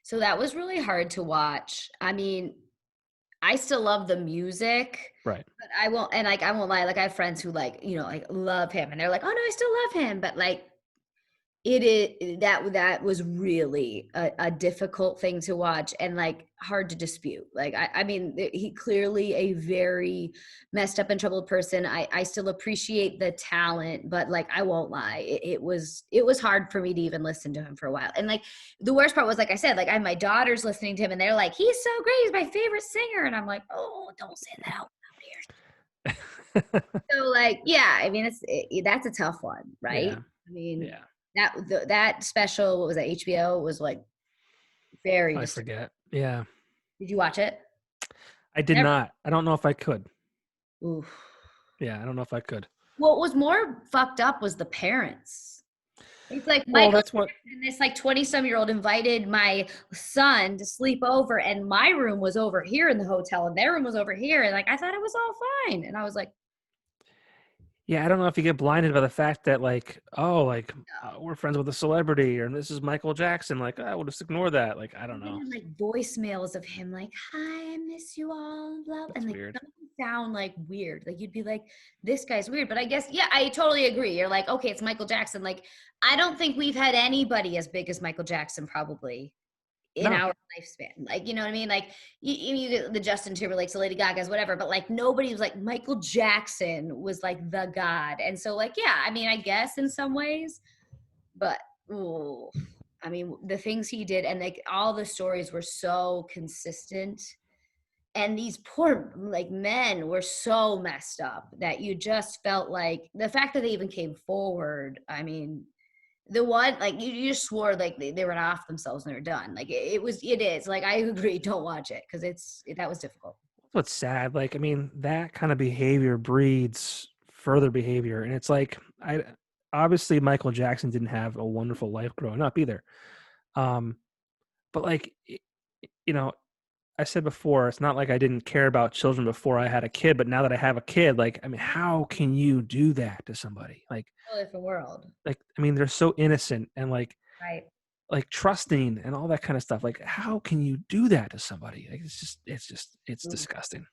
A: So that was really hard to watch. I mean, I still love the music.
B: Right.
A: But I won't lie. Like I have friends who like, like love him and they're like, oh no, I still love him. But like, that was really a difficult thing to watch and like hard to dispute. Like, I mean, he clearly a very messed up and troubled person. I still appreciate the talent, but like, I won't lie. It was hard for me to even listen to him for a while. And like, the worst part was, like I said, like I have my daughters listening to him and they're like, he's so great. He's my favorite singer. And I'm like, oh, don't say that out loud here. So like, I mean, that's a tough one, right?
B: Yeah.
A: I mean, that special, what was that, HBO, was like very
B: I forget. Yeah.
A: Did you watch it?
B: I did not. I don't know if I could.
A: Oof.
B: Yeah, I don't know if I could.
A: What was more fucked up was the parents. It's like, that's what. And this like 20-some-year-old invited my son to sleep over, and my room was over here in the hotel, and their room was over here, and like I thought it was all fine, and I was like,
B: yeah, I don't know if you get blinded by the fact that like, we're friends with a celebrity, or this is Michael Jackson. Like, we'll just ignore that. Like, I don't know.
A: Like voicemails of him, like, "Hi, I miss you all," blah, and like, weird. Sound like weird. Like you'd be like, "This guy's weird," but I guess, I totally agree. You're like, okay, it's Michael Jackson. Like, I don't think we've had anybody as big as Michael Jackson probably in our lifespan. Like, you know what I mean? Like you get the Justin Timberlakes, the Lady Gagas, whatever, but like nobody was like Michael Jackson was like the God. And so like, I mean, I guess in some ways, but I mean, the things he did, and like all the stories were so consistent. And these poor like men were so messed up that you just felt like the fact that they even came forward. I mean, the one like you just swore like they were off themselves and they were done. Like it is like I agree. Don't watch it because that was difficult.
B: What's sad, like, I mean, that kind of behavior breeds further behavior. And it's like, obviously Michael Jackson didn't have a wonderful life growing up either. But like, you know, I said before, it's not like I didn't care about children before I had a kid, but now that I have a kid, like, I mean, how can you do that to somebody?
A: Totally different world.
B: Like, I mean, they're so innocent and
A: Right.
B: like trusting and all that kind of stuff. Like, how can you do that to somebody? Like, it's disgusting.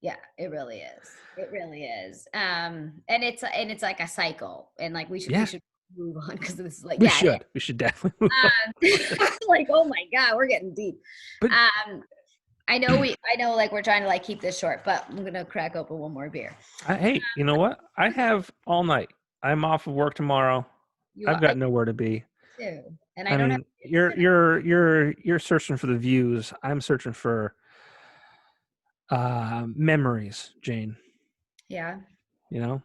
A: Yeah, it really is. It really is. And it's like a cycle, and like we should move on because this is like
B: We should definitely move on.
A: like, oh my God, we're getting deep.
B: But
A: I know like we're trying to like keep this short, but I'm gonna crack open one more beer.
B: hey, you know what? I have all night. I'm off of work tomorrow. I've got nowhere to be.
A: Too. And
B: I mean, you're searching for the views. I'm searching for memories, Jane.
A: Yeah.
B: You know?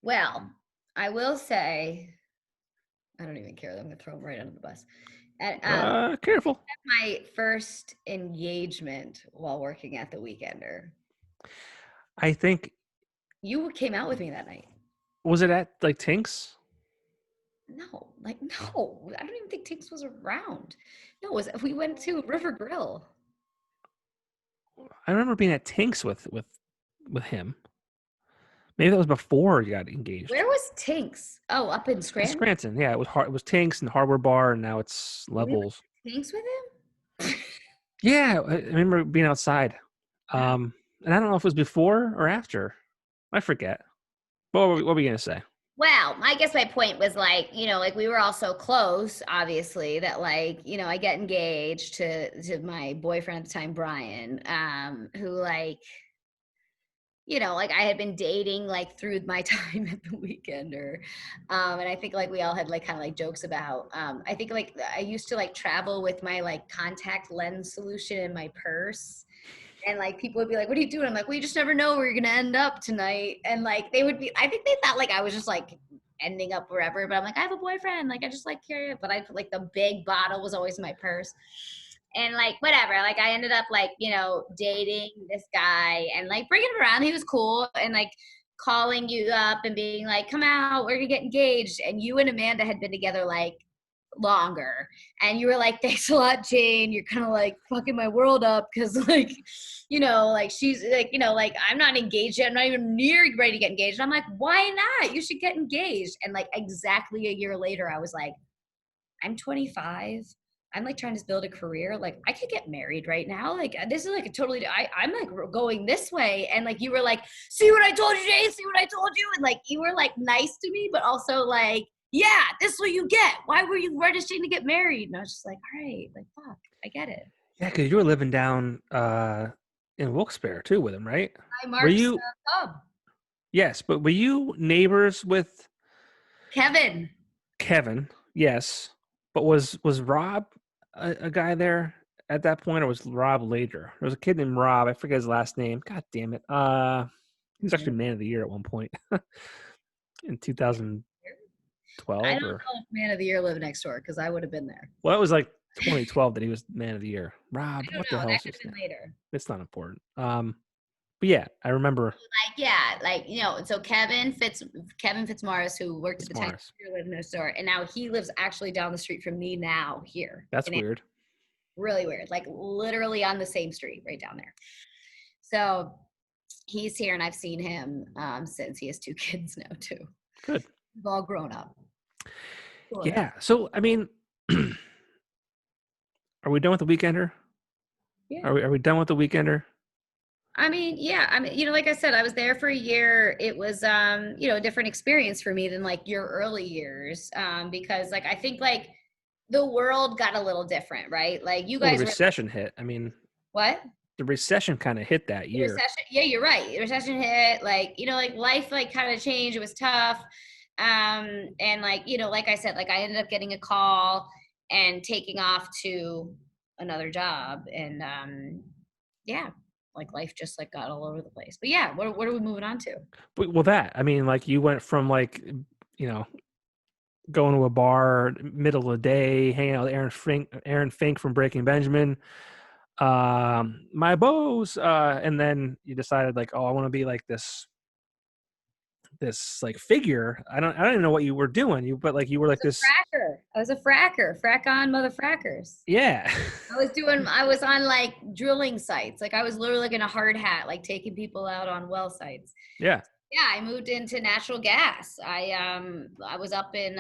A: Well, I will say, I don't even care. I'm gonna throw them right under the bus. And
B: careful.
A: my first engagement while working at the Weekender.
B: I think
A: You came out with me that night.
B: Was it at like Tink's?
A: No, I don't even think Tinks was around. No, we went to River Grill.
B: I remember being at Tink's with him. Maybe that was before you got engaged.
A: Where was Tinks? Oh, up in Scranton.
B: Scranton, yeah. It was Tink's and Hardware Bar, and now it's Levels.
A: Tinks with him?
B: Yeah, I remember being outside. And I don't know if it was before or after. I forget. What were we gonna say?
A: Well, I guess my point was like, like we were all so close, obviously, that like, I get engaged to my boyfriend at the time, Brian, who like, like I had been dating like through my time at the Weekender. And I think like we all had like kind of like jokes about, I think like I used to like travel with my like contact lens solution in my purse. And like people would be like, what are you doing? I'm like, well, you just never know where you're gonna end up tonight. And like I think they thought like I was just like ending up wherever, but I'm like, I have a boyfriend, like I just like carry it. But I like the big bottle was always in my purse. And like whatever, like I ended up like, dating this guy and like bringing him around. He was cool and like calling you up and being like, come out, we're gonna get engaged. And you and Amanda had been together like longer, and you were like, thanks a lot, Jane, you're kind of like fucking my world up because like like she's like like I'm not engaged yet, I'm not even near ready to get engaged. And I'm like, why not? You should get engaged. And like exactly a year later I was like, I'm 25, I'm like trying to build a career, like I could get married right now, like this is like a totally I'm like going this way. And like you were like, see what I told you, Jane, see what I told you. And like you were like nice to me, but also like, yeah, this is what you get. Why were you registering to get married? And I was just like, all right, like, fuck, I get it.
B: Yeah, because you were living down in Wilkes-Barre too with him, right?
A: Were you?
B: Yes, but were you neighbors with
A: Kevin?
B: Kevin, yes. But was Rob a guy there at that point, or was Rob later? There was a kid named Rob. I forget his last name. God damn it. He was actually Man of the Year at one point in 2012.
A: I don't know if Man of the Year lived next door because I would have been there.
B: Well, it was like 2012 that he was Man of the Year. Rob, what the hell is his name?
A: Later.
B: It's not important. But yeah, I remember.
A: So Kevin Fitzmaurice, who worked at the time, lived next door, and now he lives actually down the street from me now here.
B: That's weird.
A: Really weird. Like literally on the same street right down there. So he's here, and I've seen him since he has 2 kids now too.
B: Good.
A: We've all grown up.
B: Yeah. So, I mean, are we done with the Weekender?
A: Yeah.
B: Are we done with the Weekender?
A: I mean, yeah. I mean, like I said, I was there for a year. It was, a different experience for me than like your early years, because like I think like the world got a little different, right? Like you guys.
B: The recession hit. I mean.
A: What?
B: The recession kind of hit that year.
A: Yeah, you're right. The recession hit. Like like life like kind of changed. It was tough. And like like I said, like I ended up getting a call and taking off to another job. And yeah, like life just like got all over the place. But yeah, what are we moving on to?
B: Well, that, I mean, like you went from like, you know, going to a bar middle of the day, hanging out with Aaron Fink from Breaking Benjamin, my bows, and then you decided like, oh, I want to be like this like figure. I don't even know what you were doing. But like you were like this
A: fracker. I was a fracker. Frack on, mother frackers.
B: Yeah.
A: I was on like drilling sites. Like I was literally like in a hard hat, like taking people out on well sites.
B: Yeah.
A: Yeah, I moved into natural gas. I was up in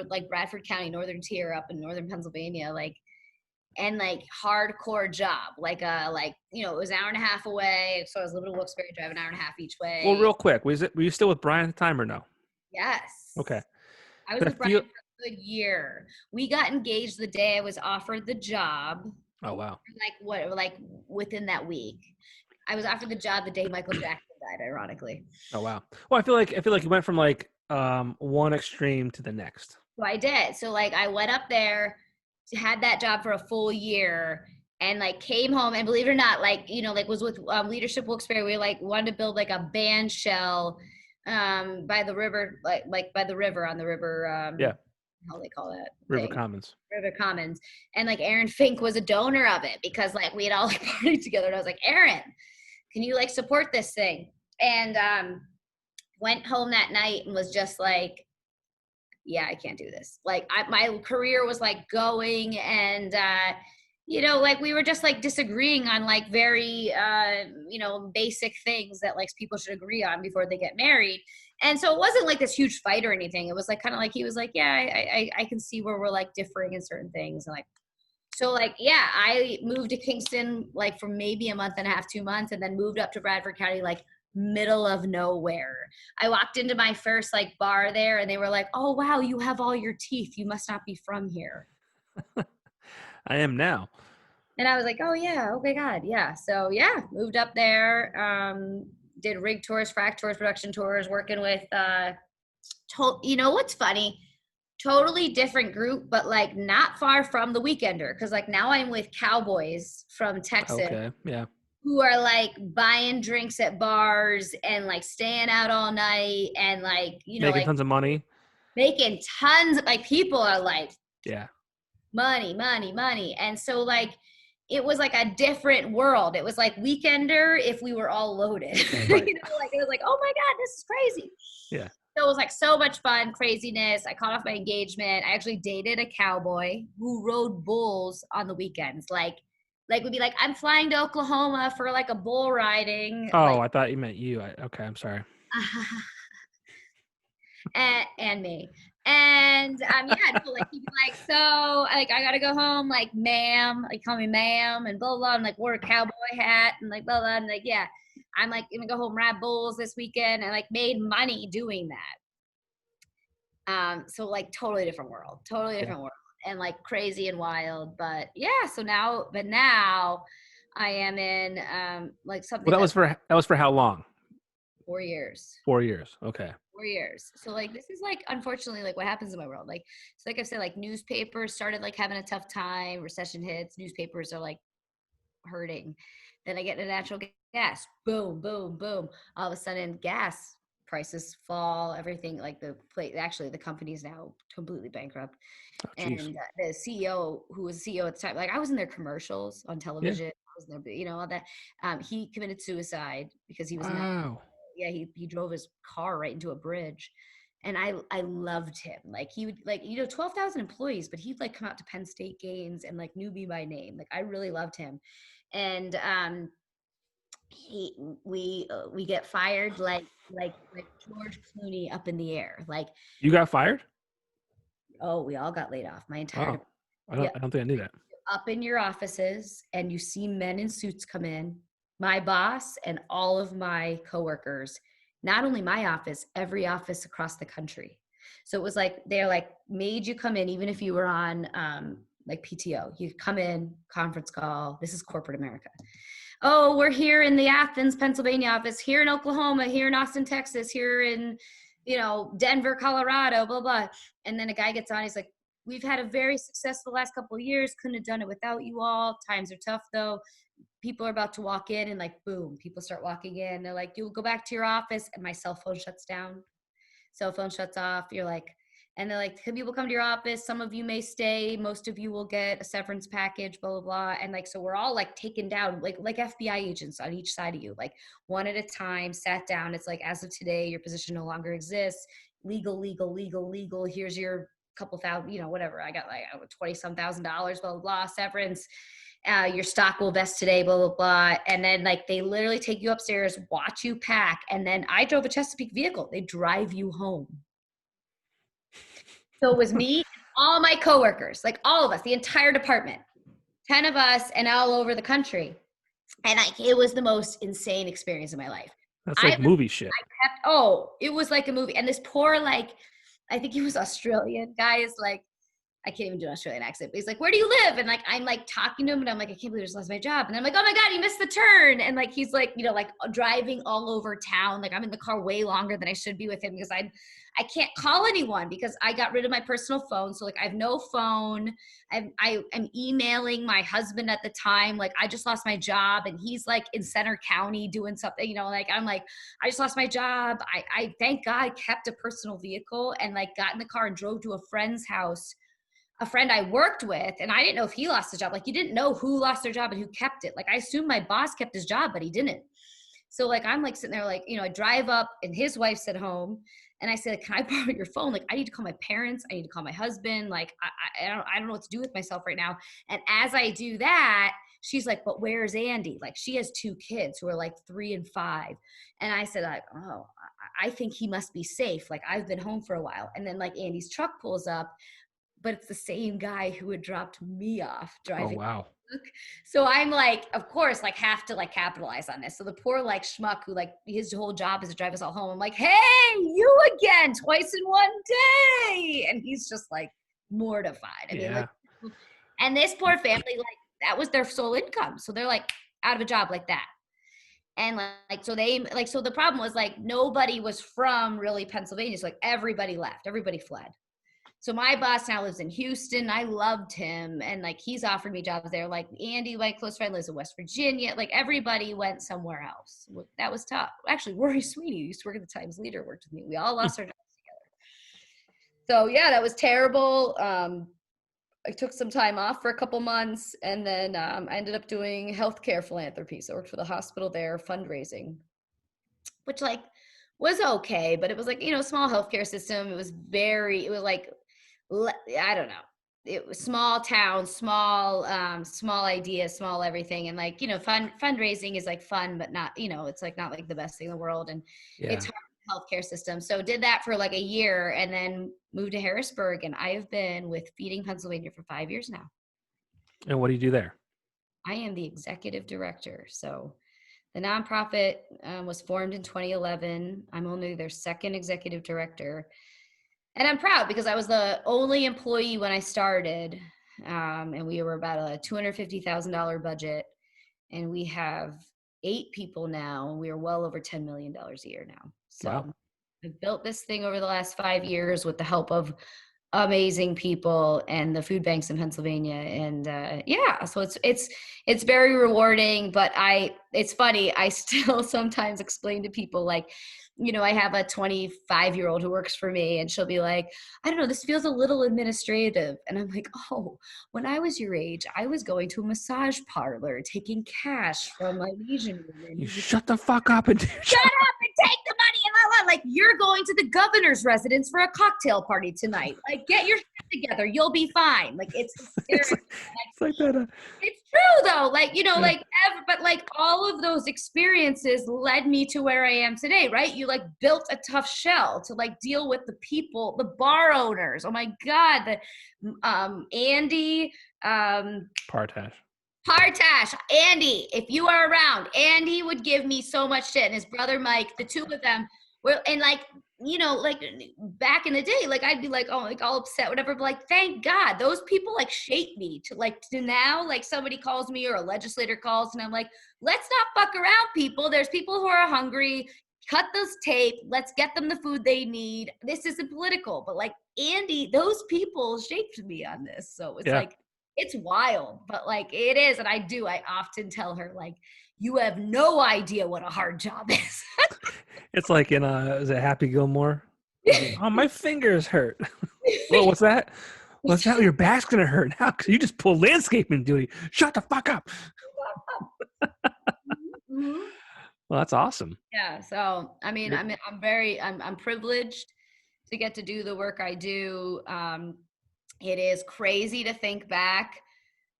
A: like Bradford County, northern tier, up in northern Pennsylvania, like, and like hardcore job, like you know, it was an hour and a half away. So I was living in Wilkes-Barre, drive an hour and a half each way.
B: Well, real quick, were you still with Brian at the time or no?
A: Yes.
B: Okay.
A: I was with Brian for a good year. We got engaged the day I was offered the job.
B: Oh wow.
A: Like within that week. I was offered the job the day Michael Jackson died, ironically.
B: Oh wow. Well, I feel like you went from like one extreme to the next.
A: So I did. So like I went up there, had that job for a full year, and like came home, and believe it or not, like, you know, like was with Leadership Wilkes-Barre. We like wanted to build like a band shell by the river, like by the river, on the river.
B: Yeah.
A: How do they call that?
B: River Commons.
A: River Commons. And like Aaron Fink was a donor of it, because like we had all like partied together, and I was like, Aaron, can you like support this thing? And went home that night and was just like, yeah, I can't do this. Like my career was like going, and you know, like we were just like disagreeing on like very you know, basic things that like people should agree on before they get married. And so it wasn't like this huge fight or anything. It was like kind of like he was like, yeah, I can see where we're like differing in certain things. And like, so like, yeah, I moved to Kingston like for maybe a month and a half, 2 months, and then moved up to Bradford County, like middle of nowhere. I walked into my first like bar there, and they were like, oh wow, you have all your teeth, you must not be from here.
B: I am now.
A: And I was like, oh yeah, okay, God, yeah. So yeah, moved up there, did rig tours, frac tours, production tours, working with you know what's funny, totally different group, but like not far from the Weekender, because like now I'm with cowboys from Texas.
B: Okay, yeah.
A: Who are like buying drinks at bars and like staying out all night, and like, you know,
B: making
A: like
B: tons of money.
A: Making tons of, like, people are like,
B: yeah,
A: money. And so like it was like a different world. It was like Weekender if we were all loaded.
B: Right.
A: You know, like it was like, oh my God, this is crazy.
B: Yeah.
A: So it was like so much fun, craziness. I caught off my engagement. I actually dated a cowboy who rode bulls on the weekends. Like would be like, I'm flying to Oklahoma for like a bull riding.
B: Oh,
A: like,
B: I thought you meant you. Okay, I'm sorry.
A: and me. And yeah, so like he'd be like, so like I gotta go home, like ma'am, like call me ma'am, and blah blah, and like wear a cowboy hat, and like blah blah, and like yeah, I'm like gonna go home ride bulls this weekend, and like made money doing that. So like totally different world, and like crazy and wild. But yeah, so now I am in like something.
B: Well, that was for how long?
A: 4 years.
B: 4 years. Okay.
A: 4 years. So like this is like unfortunately like what happens in my world. Like so like I said, like newspapers started like having a tough time, recession hits, newspapers are like hurting. Then I get into natural gas. Boom, boom, boom. All of a sudden gas prices fall, everything, like the company's now completely bankrupt.
B: Oh,
A: and the CEO, who was CEO at the time, like I was in their commercials on television. I was in their, you know, all that. He committed suicide because he was he drove his car right into a bridge. And I loved him. Like he would, like, you know, 12,000 employees, but he'd like come out to Penn State games and like knew me by name. Like I really loved him. And we get fired like George Clooney up in the air. Like
B: you got fired?
A: Oh, we all got laid off. My entire
B: I don't think I knew that.
A: Up in your offices and you see men in suits come in. My boss and all of my coworkers, not only my office, every office across the country. So it was like, they're like, made you come in, even if you were on like PTO, you come in, conference call. This is corporate America. Oh, we're here in the Athens, Pennsylvania office, here in Oklahoma, here in Austin, Texas, here in, you know, Denver, Colorado, blah, blah. And then a guy gets on, he's like, we've had a very successful last couple of years. Couldn't have done it without you all. Times are tough though. People are about to walk in and like, boom, people start walking in. They're like, you'll go back to your office, and my cell phone shuts down. Cell phone shuts off. You're like, and they're like, can people come to your office? Some of you may stay. Most of you will get a severance package, blah, blah, blah. And like, so we're all like taken down, like FBI agents on each side of you, like one at a time, sat down. It's like, as of today, your position no longer exists. Legal. Here's your couple thousand, you know, whatever. I got like 20 some $1,000, blah, blah, blah, severance. Your stock will vest today, blah, blah, blah. And then like, they literally take you upstairs, watch you pack. And then I drove a Chesapeake vehicle. They drive you home. So it was me, all my coworkers, like all of us, the entire department, 10 of us, and all over the country. And it was the most insane experience of my life.
B: That's like movie shit.
A: It was like a movie. And this poor, like, I think he was Australian guy is like, I can't even do an Australian accent, but he's like, where do you live? And like, I'm like talking to him and I'm like, I can't believe I just lost my job. And I'm like, oh my God, you missed the turn. And like, he's like, you know, like driving all over town. Like I'm in the car way longer than I should be with him because I can't call anyone because I got rid of my personal phone. So like I have no phone. I am emailing my husband at the time. Like I just lost my job and he's like in Center County doing something, you know, like I'm like, I just lost my job. I thank God kept a personal vehicle and like got in the car and drove to a friend's house, a friend I worked with. And I didn't know if he lost his job. Like you didn't know who lost their job and who kept it. Like I assumed my boss kept his job, but he didn't. So like, I'm like sitting there, like, you know, I drive up and his wife's at home. And I said, can I borrow your phone? Like, I need to call my parents. I need to call my husband. Like, I don't know what to do with myself right now. And as I do that, she's like, but where's Andy? Like, she has 2 kids who are like 3 and 5. And I said, like, oh, I think he must be safe. Like, I've been home for a while. And then like Andy's truck pulls up, but it's the same guy who had dropped me off driving.
B: Oh, wow.
A: So I'm like, of course, like have to like capitalize on this. So the poor like schmuck who like his whole job is to drive us all home. I'm like, hey, you again, twice in one day. And he's just like mortified. I mean, like, and this poor family, like that was their sole income. So they're like out of a job like that. And like, so the problem was like, nobody was from really Pennsylvania. So like everybody left, everybody fled. So my boss now lives in Houston. I loved him. And like, he's offered me jobs there. Like Andy, my close friend, lives in West Virginia. Like everybody went somewhere else. That was tough. Actually, Rory Sweeney, who used to work at the Times Leader, worked with me. We all lost our jobs together. So yeah, that was terrible. I took some time off for a couple months and then I ended up doing healthcare philanthropy. So I worked for the hospital there, fundraising, which like was okay, but it was like, you know, small healthcare system. It was like, I don't know. It was small town, small idea, small everything. And like, you know, fundraising is like fun, but not, you know, it's like not like the best thing in the world. And it's hard healthcare system. So did that for like a year and then moved to Harrisburg. And I have been with Feeding Pennsylvania for 5 years now.
B: And what do you do there?
A: I am the executive director. So the nonprofit was formed in 2011. I'm only their second executive director. And I'm proud because I was the only employee when I started, and we were about a $250,000 budget, and we have 8 people now, and we are well over $10 million a year now. So wow. I've built this thing over the last 5 years with the help of amazing people and the food banks in Pennsylvania. And so it's very rewarding, but it's funny. I still sometimes explain to people like, you know, I have a 25-year-old who works for me and she'll be like, I don't know, this feels a little administrative. And I'm like, oh, when I was your age, I was going to a massage parlor, taking cash from my Asian woman.
B: You shut the fuck up and
A: shut up and take the money. And like, you're going to the governor's residence for a cocktail party tonight. Like, get your shit together. You'll be fine. Like, it's
B: like that.
A: It's true though. Like, you know, but like all of those experiences led me to where I am today, right? You like built a tough shell to like deal with the people, the bar owners. Oh my God. Andy,
B: Partash,
A: Andy, if you are around, Andy would give me so much shit. And his brother, Mike, the 2 of them were, and like, you know, like back in the day, like I'd be like, oh, like all upset, whatever. But like, thank God those people like shape me to now, like somebody calls me or a legislator calls and I'm like, let's not fuck around, people. There's people who are hungry. cut this tape. Let's get them the food they need. This isn't political, but like Andy, those people shaped me on this. So it's like, it's wild, but like it is. And I often tell her, like, you have no idea what a hard job is.
B: It's like in is it Happy Gilmore? Oh, my fingers hurt. Well, what's that? What's that? Your back's gonna hurt now because you just pulled landscaping duty. Shut the fuck up.
A: Mm-hmm.
B: Well, that's awesome.
A: Yeah. So I mean, I'm privileged to get to do the work I do. It is crazy to think back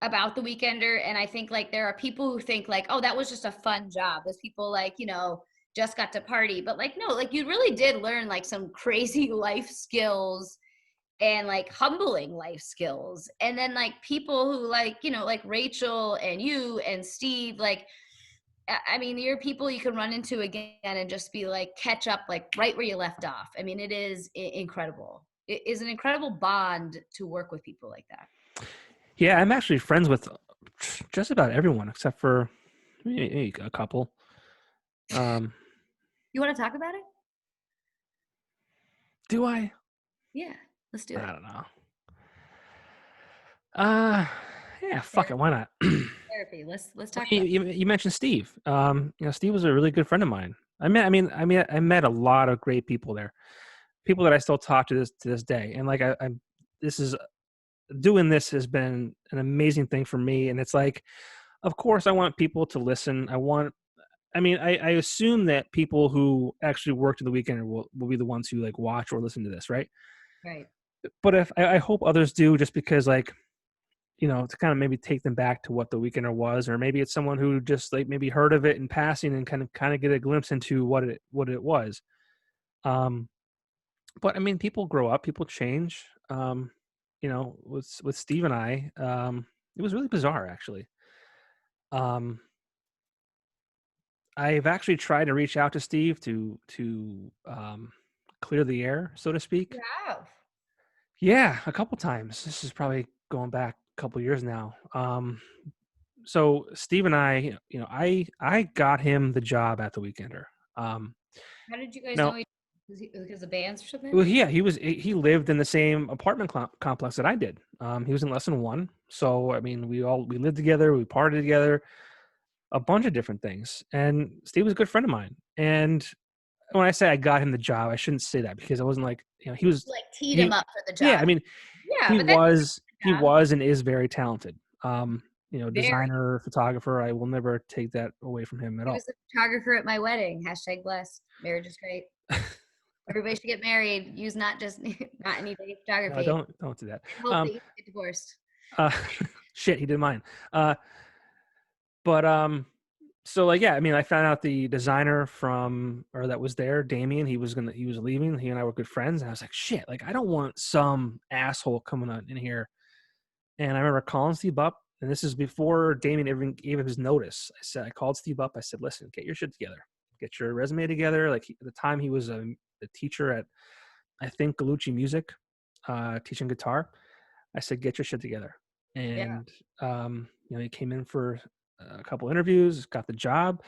A: about the Weekender, and I think like there are people who think like, oh, that was just a fun job. There's people like, just got to party, but like no, like you really did learn like some crazy life skills and like humbling life skills. And then like people who like, like Rachel and you and Steve, like, I mean, you're people you can run into again and just be like, catch up, like right where you left off. I mean, it is incredible. It is an incredible bond to work with people like that.
B: Yeah, I'm actually friends with just about everyone except for maybe a couple.
A: You want to talk about it?
B: Do I?
A: Yeah, let's do it.
B: I don't know. Yeah, fuck it. Why not?
A: Therapy. Let's talk.
B: You mentioned Steve. Steve was a really good friend of mine. I met a lot of great people there, people that I still talk to this day. And like doing this has been an amazing thing for me. And it's like, of course, I want people to listen. I assume that people who actually worked in the Weekender will be the ones who like watch or listen to this, right?
A: Right.
B: But if I hope others do, just because like, to kind of maybe take them back to what the Weekender was, or maybe it's someone who just like maybe heard of it in passing and kind of get a glimpse into what it was. But I mean, people grow up, people change. With Steve and I, it was really bizarre actually. I've actually tried to reach out to Steve to clear the air, so to speak.
A: Wow.
B: Yeah, a couple times. This is probably going back a couple years now. So Steve and I, I got him the job at the Weekender.
A: How did you guys know? Because of bands or something?
B: Well, yeah, he lived in the same apartment complex that I did. He was in lesson 1, so I mean, we lived together, we partied together, a bunch of different things. And Steve was a good friend of mine. And when I say I got him the job, I shouldn't say that because I wasn't like, he was
A: like teed him up for the job.
B: Yeah, I mean, he was and is very talented. Designer, photographer. I will never take that away from him at all.
A: He was a photographer at my wedding. #blessed. Marriage is great. Everybody should get married. Use not any day photography.
B: No, don't do that.
A: Hope that you get divorced.
B: Shit, he did mine. So like, yeah, I mean, I found out the designer that was there, Damien, he was leaving. He and I were good friends. And I was like, shit, like I don't want some asshole coming on in here. And I remember calling Steve up, and this is before Damien even gave him his notice. I called Steve up. I said, listen, get your shit together. Get your resume together. Like at the time he was a teacher at, I think, Galucci Music, teaching guitar. I said, get your shit together. And, he came in for a couple interviews, got the job,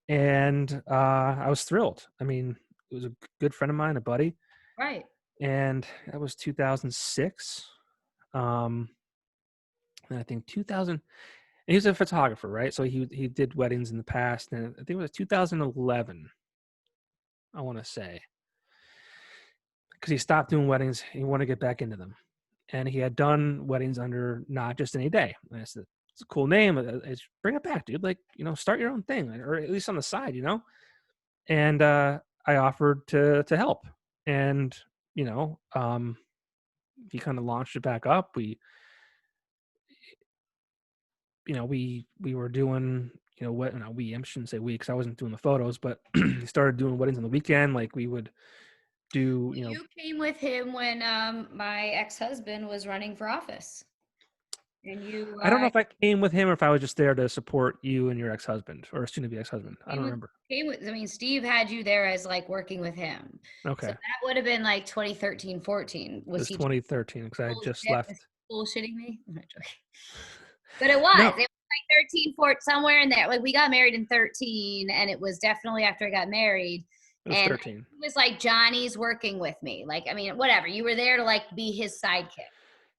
B: and I was thrilled. I mean, it was a good friend of mine, a buddy.
A: Right.
B: And that was 2006. And I think 2000, and he was a photographer, right? So he did weddings in the past, and I think it was 2011, I want to say. Because he stopped doing weddings, he wanted to get back into them. And he had done weddings under Not Just Any Day. And I said, it's a cool name. Bring it back, dude. Like, start your own thing, or at least on the side, And I offered to help. And, he kind of launched it back up. We were doing, I shouldn't say we, because I wasn't doing the photos, but he started doing weddings on the weekend. Like we would do,
A: You came with him when my ex-husband was running for office. And you
B: I don't know if I came with him or if I was just there to support you and your ex-husband or soon-to-be ex-husband. I don't remember.
A: Steve had you there as like working with him.
B: Okay. So
A: that would have been like 2013, 14.
B: Was he 2013 because I had just left.
A: Bullshitting me? I'm not joking. But it was. No. It was like 13, 14, somewhere in there. Like we got married in 13, and it was definitely after I got married.
B: It was
A: And
B: 13.
A: it was like, Johnny's working with me. Like, I mean, whatever. You were there to like be his sidekick.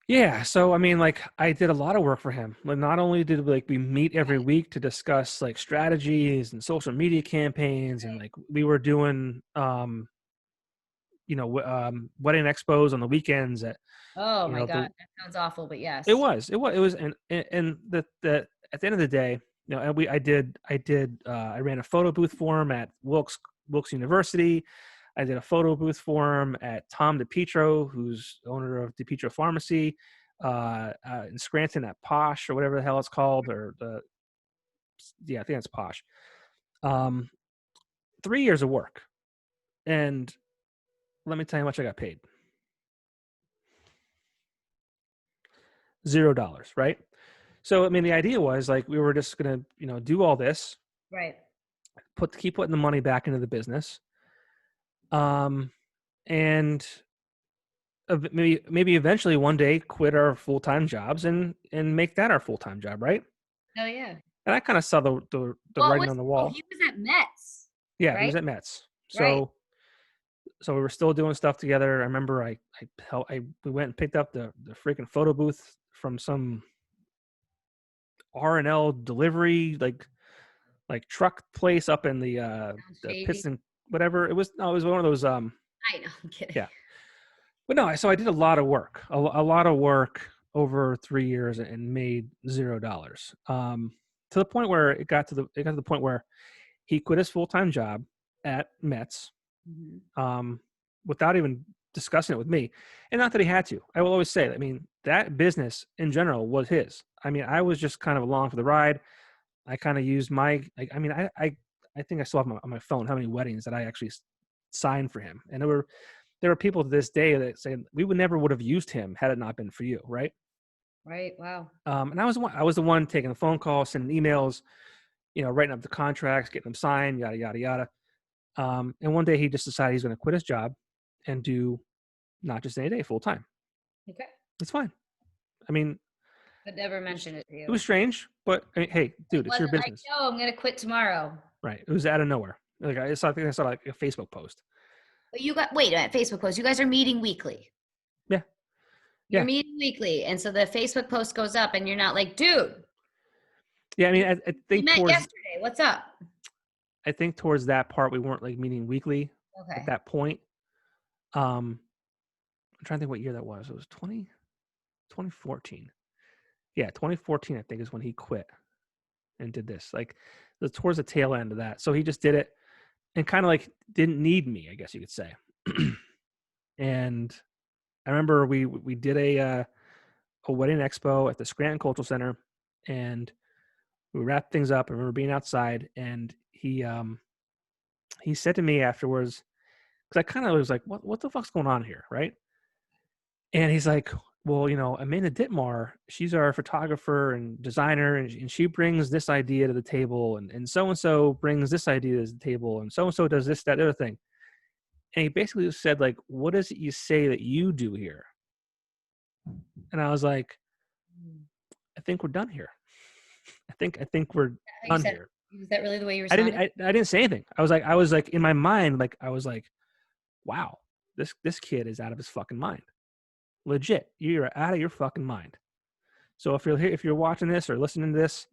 B: Yeah. So, I mean, like I did a lot of work for him. Like, not only did like we meet every week to discuss like strategies and social media campaigns, and like we were doing, wedding expos on the weekends at,
A: Oh
B: you
A: my
B: know,
A: God. That sounds awful, but
B: it
A: yes.
B: was, and the at the end of the day, and I ran a photo booth for him at Wilkes University. I did a photo booth for him at Tom DePietro, who's owner of DePietro Pharmacy, in Scranton at Posh or whatever the hell it's called, I think it's Posh. 3 years of work, and let me tell you how much I got paid. $0, right? So, I mean, the idea was like we were just gonna, do all this,
A: Right.
B: keep putting the money back into the business, and maybe eventually one day quit our full-time jobs and make that our full-time job, right?
A: Oh yeah.
B: And I kind of saw the
A: What
B: writing
A: was,
B: on the
A: oh,
B: wall.
A: he was at Mets,
B: Yeah, he
A: right?
B: was at Mets.
A: Right.
B: So we were still doing stuff together. I remember we went and picked up the freaking photo booth from some R&L delivery like truck place up in
A: Sounds
B: the
A: shady.
B: Piston, whatever it was. No, it was one of those
A: I know, I'm kidding.
B: yeah. But no, so I did a lot of work, a lot of work over 3 years, and made $0. To the point where it got to the point where he quit his full-time job at Mets,
A: Mhm.
B: without even discussing it with me. And not that he had to. I will always say, I mean, that business in general was his. I mean, I was just kind of along for the ride. I kind of used I think I still have on my phone how many weddings that I actually signed for him. And there were people to this day that say we would have used him had it not been for you, right?
A: Right. Wow.
B: And I was the one taking the phone calls, sending emails, writing up the contracts, getting them signed, yada yada yada. And one day he just decided he's going to quit his job and do not just any day, full time.
A: Okay.
B: It's fine. I mean,
A: But never mention it to
B: it was
A: you.
B: strange, but I mean, hey,
A: It
B: dude, it's your
A: wasn't like,
B: business,
A: no, I'm gonna quit tomorrow.
B: right? It was out of nowhere. Like I think I saw like a Facebook post.
A: But you got, wait a minute, Facebook post. You guys are meeting weekly.
B: Yeah,
A: You're
B: yeah,
A: meeting weekly. And so the Facebook post goes up and you're not like, dude,
B: yeah. I mean,
A: we met yesterday. What's up?
B: I think towards that part we weren't like meeting weekly at
A: Okay.
B: that point. I'm trying to think what year that was. It was 2014. Yeah, 2014. I think is when he quit and did this. Like towards the tail end of that. So he just did it and kind of like didn't need me, I guess you could say. And I remember we did a wedding expo at the Scranton Cultural Center, and we wrapped things up. I remember being outside, and he said to me afterwards, because I kind of was like, what the fuck's going on here, right? And he's like, well, Amanda Ditmar, she's our photographer and designer, and she brings this idea to the table, and so brings this idea to the table, and so does this, that, other thing. And he basically said, like, what is it you say that you do here? And I was like, I think we're done here. I think we're
A: You
B: done
A: said,
B: here.
A: is that really the way you
B: I didn't
A: responded?
B: I didn't say anything. I was like in my mind, like I was like, wow, this kid is out of his fucking mind. Legit. You're out of your fucking mind. So if you're watching this or listening to this,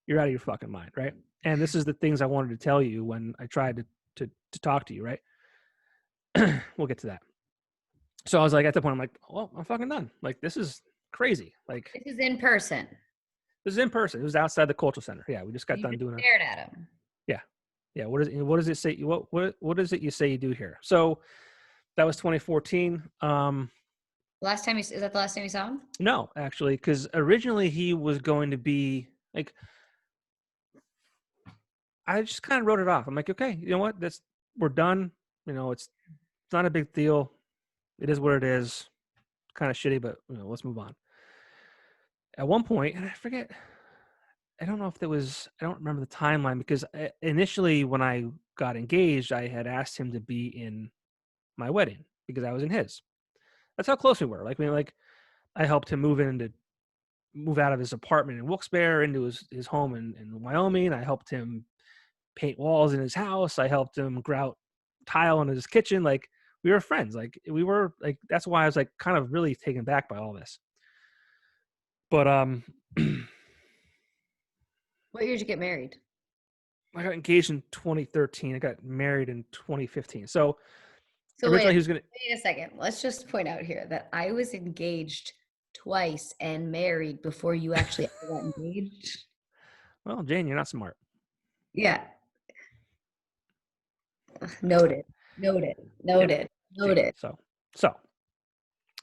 B: you're out of your fucking mind, right? And this is the things I wanted to tell you when I tried to talk to you, right? We'll get to that. So I was like, at the point, I'm like, well, I'm fucking done. Like, this is crazy. Like,
A: This is in person.
B: this is in person. It was outside the cultural center. Yeah, we just got
A: You
B: done
A: just
B: doing
A: stared at him.
B: yeah. What does it say? What is it you say you do here? So that was 2014.
A: Last time is that the last time you saw him?
B: No, actually, because originally he was going to be like, I just kind of wrote it off. I'm like, okay, you know what? We're done. It's not a big deal. It is what it is. Kind of shitty, but let's move on. At one point, and I forget, I don't know if there was, I don't remember the timeline, because initially when I got engaged, I had asked him to be in my wedding because I was in his. That's how close we were. Like, I helped him move out of his apartment in Wilkes-Barre into his home in Wyoming. I helped him paint walls in his house. I helped him grout tile in his kitchen. Like, we were friends. Like, we were like, that's why I was like kind of really taken back by all this. But
A: What year did you get married?
B: I got engaged in 2013. I got married in 2015. So
A: Wait
B: originally he was gonna.
A: a second. Let's just point out here that I was engaged twice and married before you actually got engaged.
B: Well, Jane, you're not smart.
A: Yeah. Noted.
B: Jane,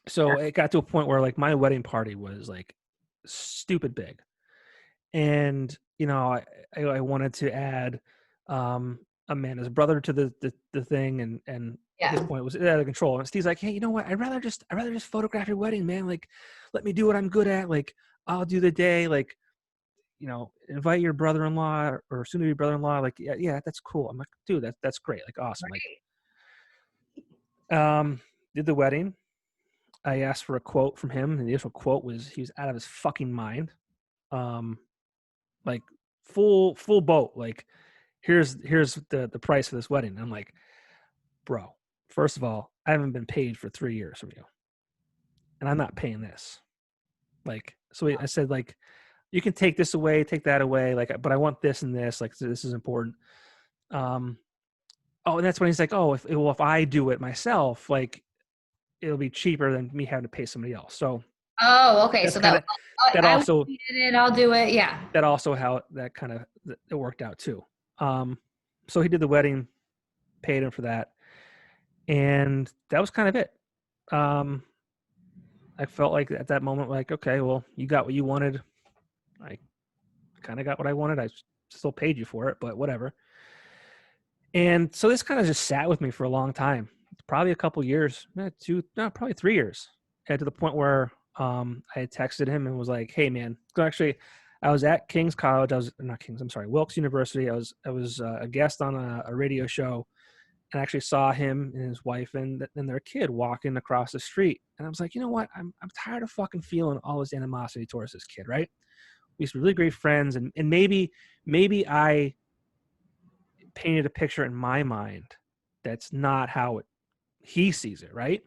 B: so it got to a point where like my wedding party was like stupid big, and I wanted to add Amanda's brother to the thing, and at this point it was out of control. And Steve's like, hey, you know what? I'd rather just photograph your wedding, man. Like, let me do what I'm good at. Like, I'll do the day. Like, invite your brother-in-law or soon-to-be brother-in-law. Like, yeah, that's cool. I'm like, dude, that's great. Like, awesome. Right. Like, did the wedding. I asked for a quote from him, and the initial quote was he was out of his fucking mind. Like full boat. Like, here's the price for this wedding. And I'm like, bro, first of all, I haven't been paid for 3 years from you, and I'm not paying this. Like, so I said, like, you can take this away, take that away, like, but I want this and this. Like, this is important. And that's when he's like, oh, if I do it myself, like, it'll be cheaper than me having to pay somebody else. So,
A: okay. So
B: that also
A: did it. I'll do it. Yeah.
B: That also how that kind of it worked out too. So he did the wedding, paid him for that, and that was kind of it. I felt like at that moment, like, okay, well, you got what you wanted. I kind of got what I wanted. I still paid you for it, but whatever. And so this kind of just sat with me for a long time, probably a couple years, probably 3 years, and to the point where I had texted him and was like, hey, man, actually, I was at King's College. Wilkes University. I was a guest on a radio show, and I actually saw him and his wife and their kid walking across the street. And I was like, you know what? I'm tired of fucking feeling all this animosity towards this kid, right? We used to be really great friends, and maybe I painted a picture in my mind that's not how he sees it, right?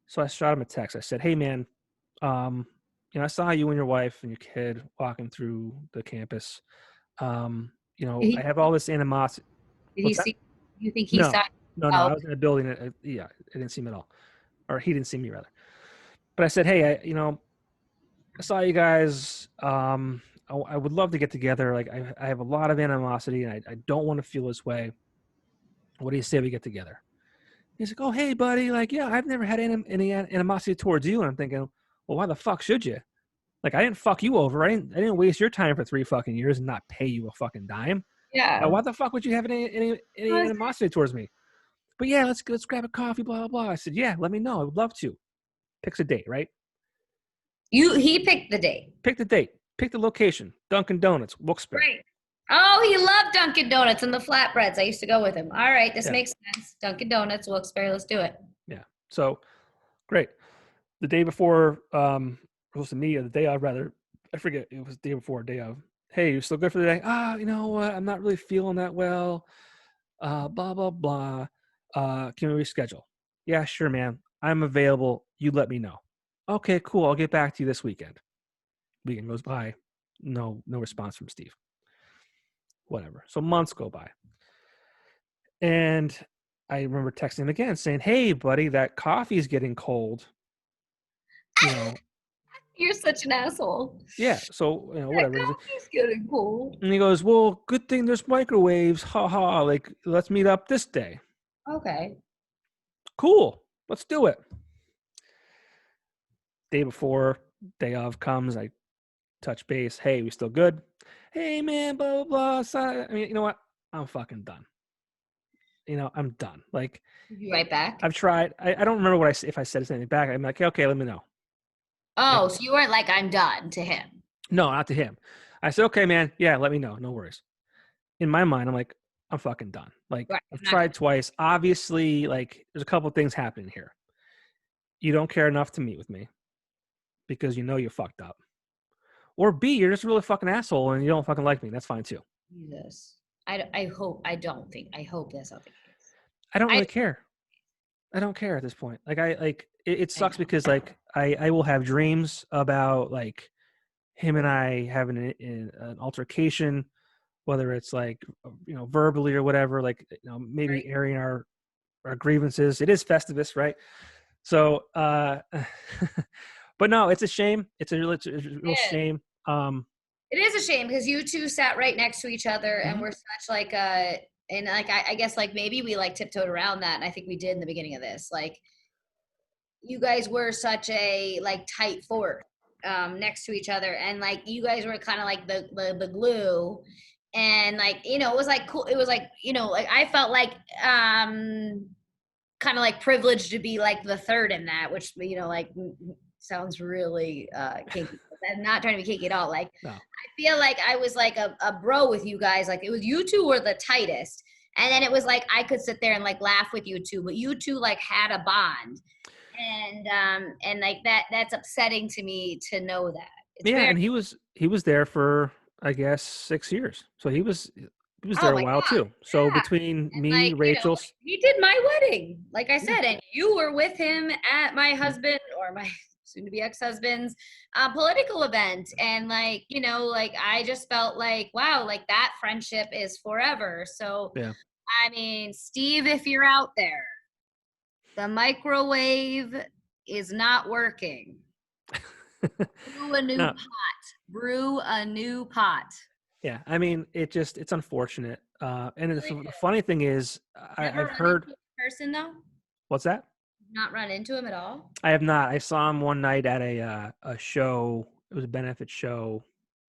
B: So I shot him a text. I said, hey, man, I saw you and your wife and your kid walking through the campus. I have all this animosity.
A: Did he see? You think he
B: saw? No.
A: Oh.
B: I was in a building. I didn't see him at all, or he didn't see me rather. But I said, hey, I saw you guys. I would love to get together. Like, I have a lot of animosity, and I don't want to feel this way. What do you say we get together? He's like, oh, hey, buddy. Like, yeah, I've never had any animosity towards you. And I'm thinking, well, why the fuck should you? Like, I didn't fuck you over. I didn't waste your time for 3 fucking years and not pay you a fucking dime.
A: Yeah.
B: Now, why the fuck would you have any animosity towards me? But yeah, let's grab a coffee, blah, blah, blah. I said, yeah, let me know. I would love to. Picks a date, right?
A: He picked the date.
B: Pick the date. Pick the location. Dunkin' Donuts, Wilkes-Barre.
A: Right. Oh, he loved Dunkin' Donuts and the flatbreads. I used to go with him. All right, this makes sense. Dunkin' Donuts, Wilkes-Barre, let's do it.
B: Yeah. So, great. The day before, supposed to meet, or the day of, rather, I forget, it was the day before, day of. Hey, you still good for the day? You know what? I'm not really feeling that well. Blah, blah, blah. Can we reschedule? Yeah, sure, man. I'm available. You let me know. Okay, cool. I'll get back to you this weekend. Weekend goes by. No response from Steve. Whatever. So months go by. And I remember texting him again saying, hey, buddy, that coffee's getting cold.
A: You're such an asshole.
B: Yeah. So, whatever.
A: Coffee's getting cold.
B: And he goes, well, good thing there's microwaves. Ha ha. Like, let's meet up this day.
A: Okay.
B: Cool. Let's do it. Day before, day of comes. I touch base. Hey, we still good? Hey, man, blah, blah, blah. I mean, you know what? I'm fucking done. I'm done. Like,
A: you right back?
B: I've tried. I don't remember if I said anything back. I'm like, okay, let me know.
A: Oh, so you weren't like, I'm done to him?
B: No, not to him. I said, okay, man. Yeah, let me know. No worries. In my mind, I'm like, I'm fucking done. Like, right. I've tried twice. Obviously, like, there's a couple of things happening here. You don't care enough to meet with me because you fucked up. Or B, you're just a really fucking asshole and you don't fucking like me. That's fine too.
A: Jesus. I hope that's not the case.
B: I don't
A: I
B: really care. I don't care at this point. Like it
A: I know.
B: sucks because like I will have dreams about like him and I having an altercation, whether it's like verbally or whatever, like maybe
A: Right.
B: airing our grievances. It is Festivus, right? So but no, it's a shame. It's a real
A: Yeah.
B: shame.
A: It is a shame because you two sat right next to each other and
B: Mhm.
A: we're such like a and like I guess like maybe we like tiptoed around that and I think we did in the beginning of this. Like you guys were such a like tight fort next to each other and like you guys were kind of like the glue and like it was like cool, it was like like I felt like kind of like privileged to be like the third in that, which like sounds really kinky. I'm not trying to be kinky at all. Like
B: No.
A: I feel like I was like a bro with you guys. Like it was you two were the tightest, and then it was like I could sit there and like laugh with you two, but you two like had a bond, and like that's upsetting to me to know that. It's
B: Yeah,
A: very.
B: and he was there for I guess 6 years. So he was
A: Oh
B: there a
A: my
B: while
A: god.
B: too. So
A: Yeah.
B: between
A: And
B: me,
A: like,
B: Rachel,
A: he did my wedding, like I
B: yeah,
A: said, and you were with him at my
B: mhm,
A: husband or my soon to be ex-husband's political event. And like, like I just felt like, wow, like that friendship is forever. So,
B: yeah.
A: I mean, Steve, if you're out there, the microwave is not working. Brew a new
B: No,
A: pot. Brew a new pot.
B: yeah. I mean, it's unfortunate. And
A: Really
B: the funny thing is,
A: never
B: I've
A: run
B: heard
A: into a person though?
B: what's that?
A: Not run into him at all?
B: I have not. I saw him one night at a show. It was a benefit show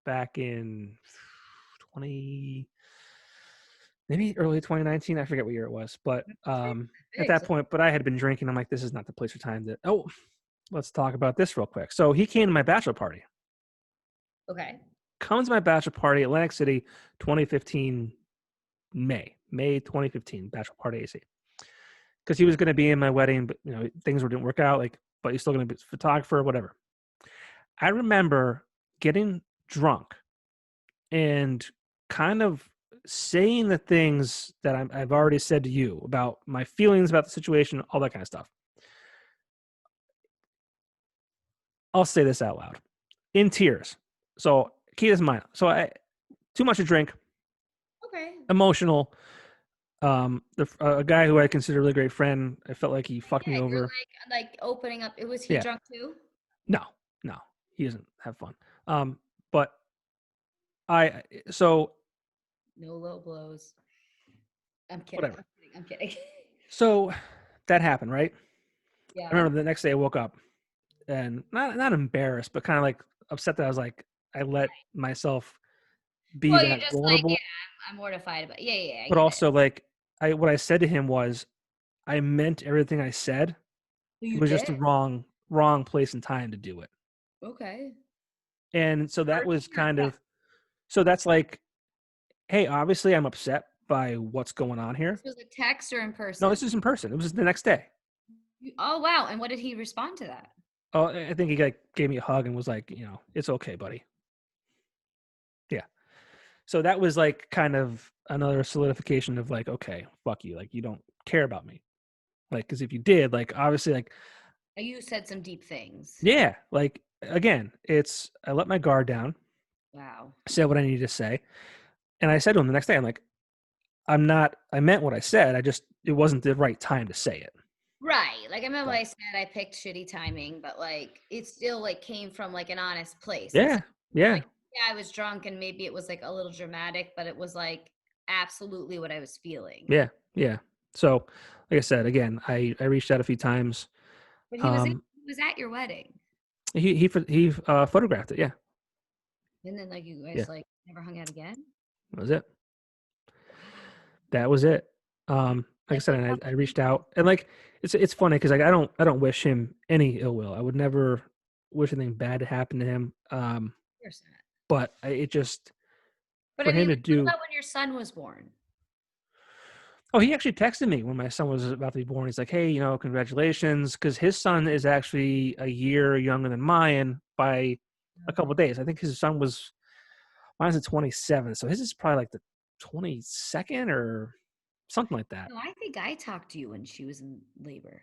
B: back in 20 maybe early 2019. I forget what year it was, but at
A: Big.
B: that point, but I had been drinking. I'm like, this is not the place or time to. Oh, let's talk about this real quick. So he came to my bachelor party.
A: Okay.
B: Comes to my bachelor party, Atlantic City, 2015 May 2015 bachelor party AC. Because he was going to be in my wedding, but things didn't work out. Like, but he's still going to be a photographer, whatever. I remember getting drunk and kind of saying the things that I've already said to you about my feelings about the situation, all that kind of stuff. I'll say this out loud in tears. So keep this in mind. So I too much to drink,
A: Okay.
B: emotional. A guy who I consider a really great friend, I felt like he fucked me
A: Yeah, you're
B: over.
A: like opening up. Was he
B: Yeah,
A: drunk too?
B: no, no, he doesn't have fun. But I so
A: No low blows. I'm kidding.
B: whatever.
A: I'm kidding. I'm kidding.
B: So that happened, right? I
A: Yeah.
B: remember the next day I woke up and not embarrassed, but kind of like upset that I was like I let myself be
A: Well, you're
B: that
A: just like, yeah,
B: vulnerable,
A: I'm mortified about. Yeah, yeah, I
B: but
A: get it.
B: also like what I said to him was I meant everything I said. It
A: You
B: was just
A: did.
B: the wrong place and time to do it.
A: Okay.
B: And so that was
A: Person or
B: kind
A: text?
B: of so that's like, hey, obviously I'm upset by what's going on
A: This
B: here.
A: was a text or in
B: No,
A: person?
B: this is in person. It was the next day.
A: Oh wow! And what did he respond to that?
B: Oh, I think he like gave me a hug and was like, it's okay, buddy. Yeah. So that was like kind of another solidification of like, okay, fuck you. Like you don't care about me. Like, because if you did, like obviously, like,
A: You said some deep things.
B: yeah, like again, it's I let my guard down,
A: Wow.
B: said what I needed to say, and I said to him the next day, I'm like, I meant what I said. It wasn't the right time to say it.
A: Right. Like I remember
B: So
A: I said I picked shitty timing, but like it still like came from like an honest place. It's
B: yeah, yeah,
A: like yeah, I was drunk and maybe it was like a little dramatic, but it was like absolutely what I was feeling.
B: yeah, yeah. So, like I said, again, I reached out a few times.
A: But
B: Um,
A: he was at your wedding.
B: he photographed it. Yeah,
A: And then like you
B: yeah,
A: guys like never hung out again?
B: that was it.
A: Wow.
B: That was it. Like I
A: Like
B: said,
A: what
B: and I
A: happened?
B: reached out, and like it's funny because like I don't wish him any ill will. I would never wish anything bad to happen to him.
A: Of course not.
B: But it just
A: But
B: for
A: I mean,
B: him to
A: like, what
B: do.
A: about when your son was born?
B: Oh, he actually texted me when my son was about to be born. He's like, "Hey, congratulations," because his son is actually a year younger than mine by a couple of days. I think his son mine's the 27th, so his is probably like the 22nd or something like that.
A: No, I think I talked to you when she was in labor.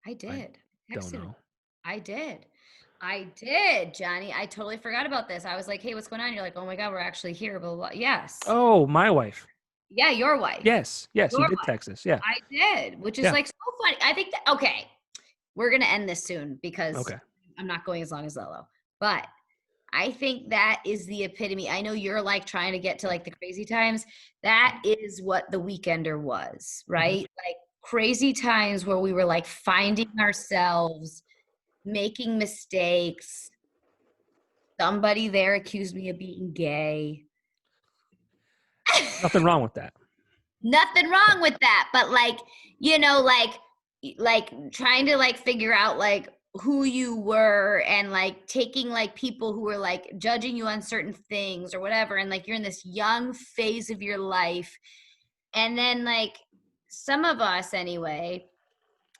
A: I
B: I
A: did.
B: don't
A: Texted her.
B: know.
A: I did. I did, Johnny. I totally forgot about this. I was like, hey, what's going on? You're like, oh my God, we're actually here. Blah, blah, blah. Yes.
B: Oh, my wife.
A: Yeah, your wife.
B: Yes, you
A: Your
B: did
A: wife.
B: text us. Yeah.
A: I did, which is
B: Yeah.
A: like so funny. I think that, okay, we're going to end this soon because
B: Okay.
A: I'm not going as long as Lolo. But I think that is the epitome. I know you're like trying to get to like the crazy times. That is what the Weekender was, right? Like crazy times where we were like finding ourselves, making mistakes. Somebody there accused me of being gay.
B: Nothing wrong with that.
A: Nothing wrong with that, but like, you know, like trying to like figure out like who you were and like taking like people who were like judging you on certain things or whatever, and like you're in this young phase of your life, and then like some of us anyway,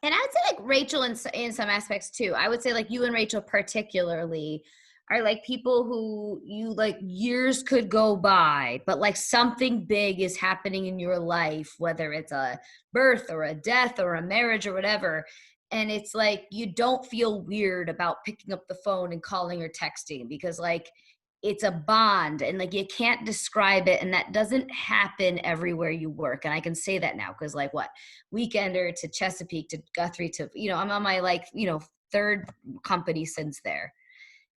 A: and I'd say like Rachel in some aspects too. I would say like you and Rachel particularly are like people who you like years could go by, but like something big is happening in your life, whether it's a birth or a death or a marriage or whatever. And it's like you don't feel weird about picking up the phone and calling or texting because like it's a bond and like you can't describe it. And that doesn't happen everywhere you work. And I can say that now because like what? Weekender to Chesapeake to Guthrie to, you know, I'm on my like, you know, third company since there.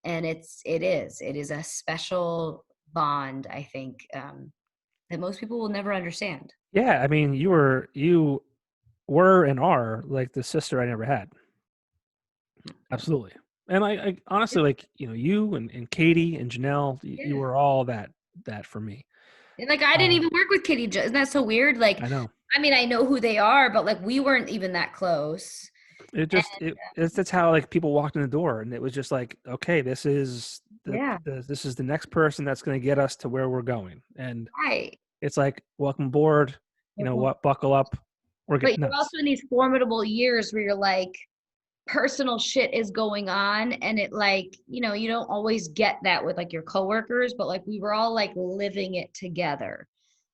A: And it is a special bond, I think, that most people will never understand.
B: Yeah, I mean, you were and are like the sister I never had. Absolutely. And I honestly like, you and Katie and Janelle, you
A: Yeah.
B: were all that for me.
A: And like I didn't even work with Kitty. Isn't that so weird? Like,
B: I know.
A: I mean, I know who they are, but like we weren't even that close.
B: That's how like people walked in the door, and it was just like, okay, this is this is the next person that's going to get us to where we're going, and
A: Right.
B: it's like, welcome aboard. You know what? Buckle up. We're
A: But
B: getting
A: you're
B: nuts.
A: also in these formidable years where you're like, personal shit is going on, and it like, you know, you don't always get that with like your coworkers, but like we were all like living it together.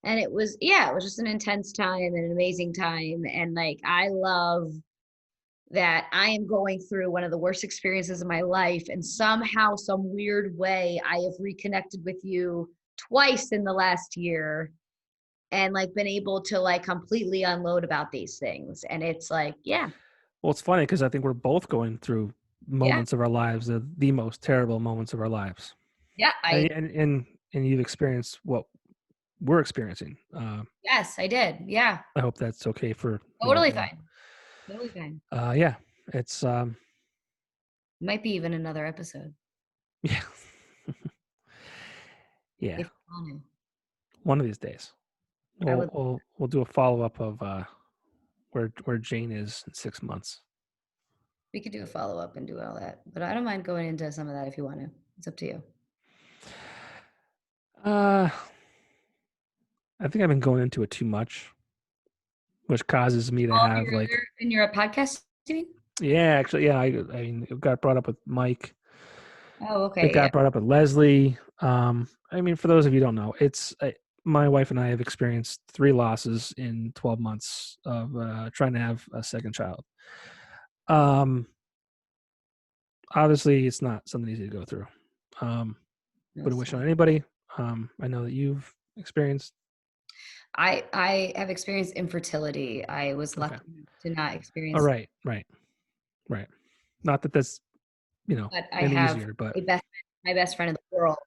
A: And it was, yeah, it was just an intense time and an amazing time. And like, I love that I am going through one of the worst experiences of my life. And somehow, some weird way, I have reconnected with you twice in the last year and like been able to like completely unload about these things. And it's like, yeah.
B: Well, it's funny because I think we're both going through
A: Yeah.
B: moments of our lives, the most terrible moments of our lives.
A: Yeah.
B: And you've experienced what we're experiencing.
A: Yes, I did. Yeah.
B: I hope that's okay for
A: Totally fine. Totally fine.
B: Yeah, it's
A: Might be even another episode.
B: yeah, yeah.
A: If you want to.
B: One of these days,
A: I would.
B: we'll do a follow up of where Jane is in 6 months.
A: We could do a follow up and do all that, but I don't mind going into some of that if you want to. It's up to you.
B: I think I've been going into it too much, which causes me to have like.
A: And you're a podcast, you mean?
B: Yeah, actually, yeah. I mean, it got brought up with Mike.
A: Oh, okay.
B: It got brought up with Leslie. I mean, for those of you who don't know, my wife and I have experienced 3 losses in 12 months of trying to have a second child. Obviously, it's not something easy to go through. But I wish on anybody. I know that you've experienced.
A: I have experienced infertility. I was lucky to not experience.
B: Oh, right. Not that that's
A: but I
B: any
A: have
B: easier, but
A: my best friend in the world.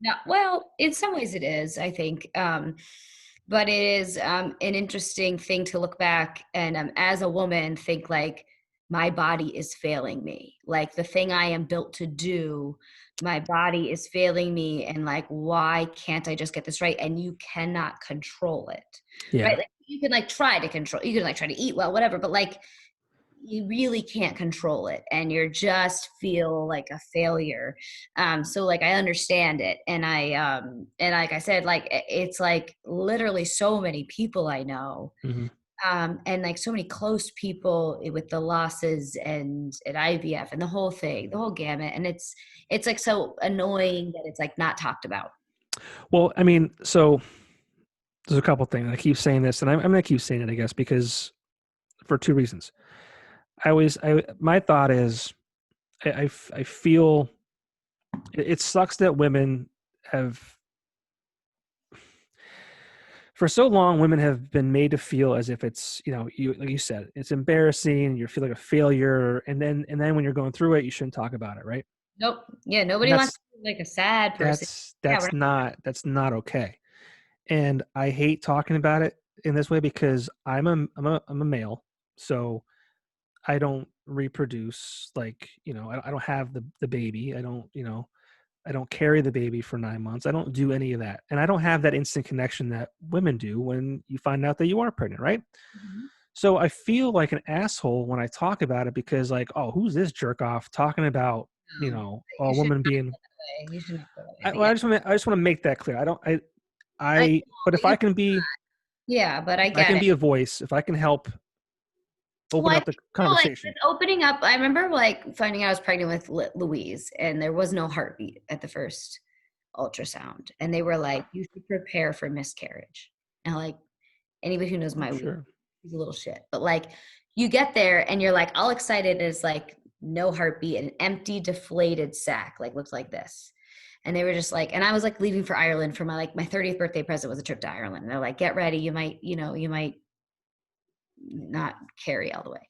A: No, well, in some ways it is, I think. But it is an interesting thing to look back and as a woman think like my body is failing me. Like the thing I am built to do, my body is failing me. And like, why can't I just get this right? And you cannot control it.
B: yeah.
A: Right? Like, you can like try to control, you can like try to eat well, whatever, but like you really can't control it and you're just feel like a failure. So like I understand it. And and like I said, like it's like literally so many people I know.
B: Mm-hmm.
A: And like so many close people with the losses and at IVF and the whole thing, the whole gamut. And it's like so annoying that it's like not talked about.
B: Well, I mean, so There's a couple things. I keep saying this, and I'm going to keep saying it, I guess, because for two reasons. My thought is, I feel it sucks that women have, for so long, women have been made to feel as if it's, like you said, it's embarrassing. You feel like a failure, and then when you're going through it, you shouldn't talk about it, right?
A: Nope. Yeah,
B: And
A: nobody wants to be like a sad person. Yeah, we're
B: that's not okay. And I hate talking about it in this way because I'm a male, so I don't reproduce, like, I don't have the baby. I don't carry the baby for 9 months. I don't do any of that. And I don't have that instant connection that women do when you find out that you are pregnant, right?
A: Mhm.
B: So I feel like an asshole when I talk about it because, like, oh, who's this jerk off talking about,
A: No,
B: a
A: you should
B: woman
A: not
B: being.
A: go that way. You should not go that way.
B: I,
A: But
B: well,
A: yeah,
B: I just want to make that clear. I don't.
A: I know,
B: But
A: but you yeah, but I
B: if I
A: get
B: can
A: it.
B: be a voice, if I can help
A: Well,
B: open
A: I
B: up
A: think,
B: the
A: like
B: conversation.
A: with opening up, I remember like finding out I was pregnant with Louise, and there was no heartbeat at the first ultrasound, and they were like, "You should prepare for miscarriage." And like anybody who knows
B: Oh,
A: my week,
B: sure.
A: he's a little shit, but like you get there and you're like all excited as like no heartbeat, an empty, deflated sac, like looks like this. And they were just like, and I was like leaving for Ireland for my 30th birthday present was a trip to Ireland. And they're like, get ready, you might not carry all the way.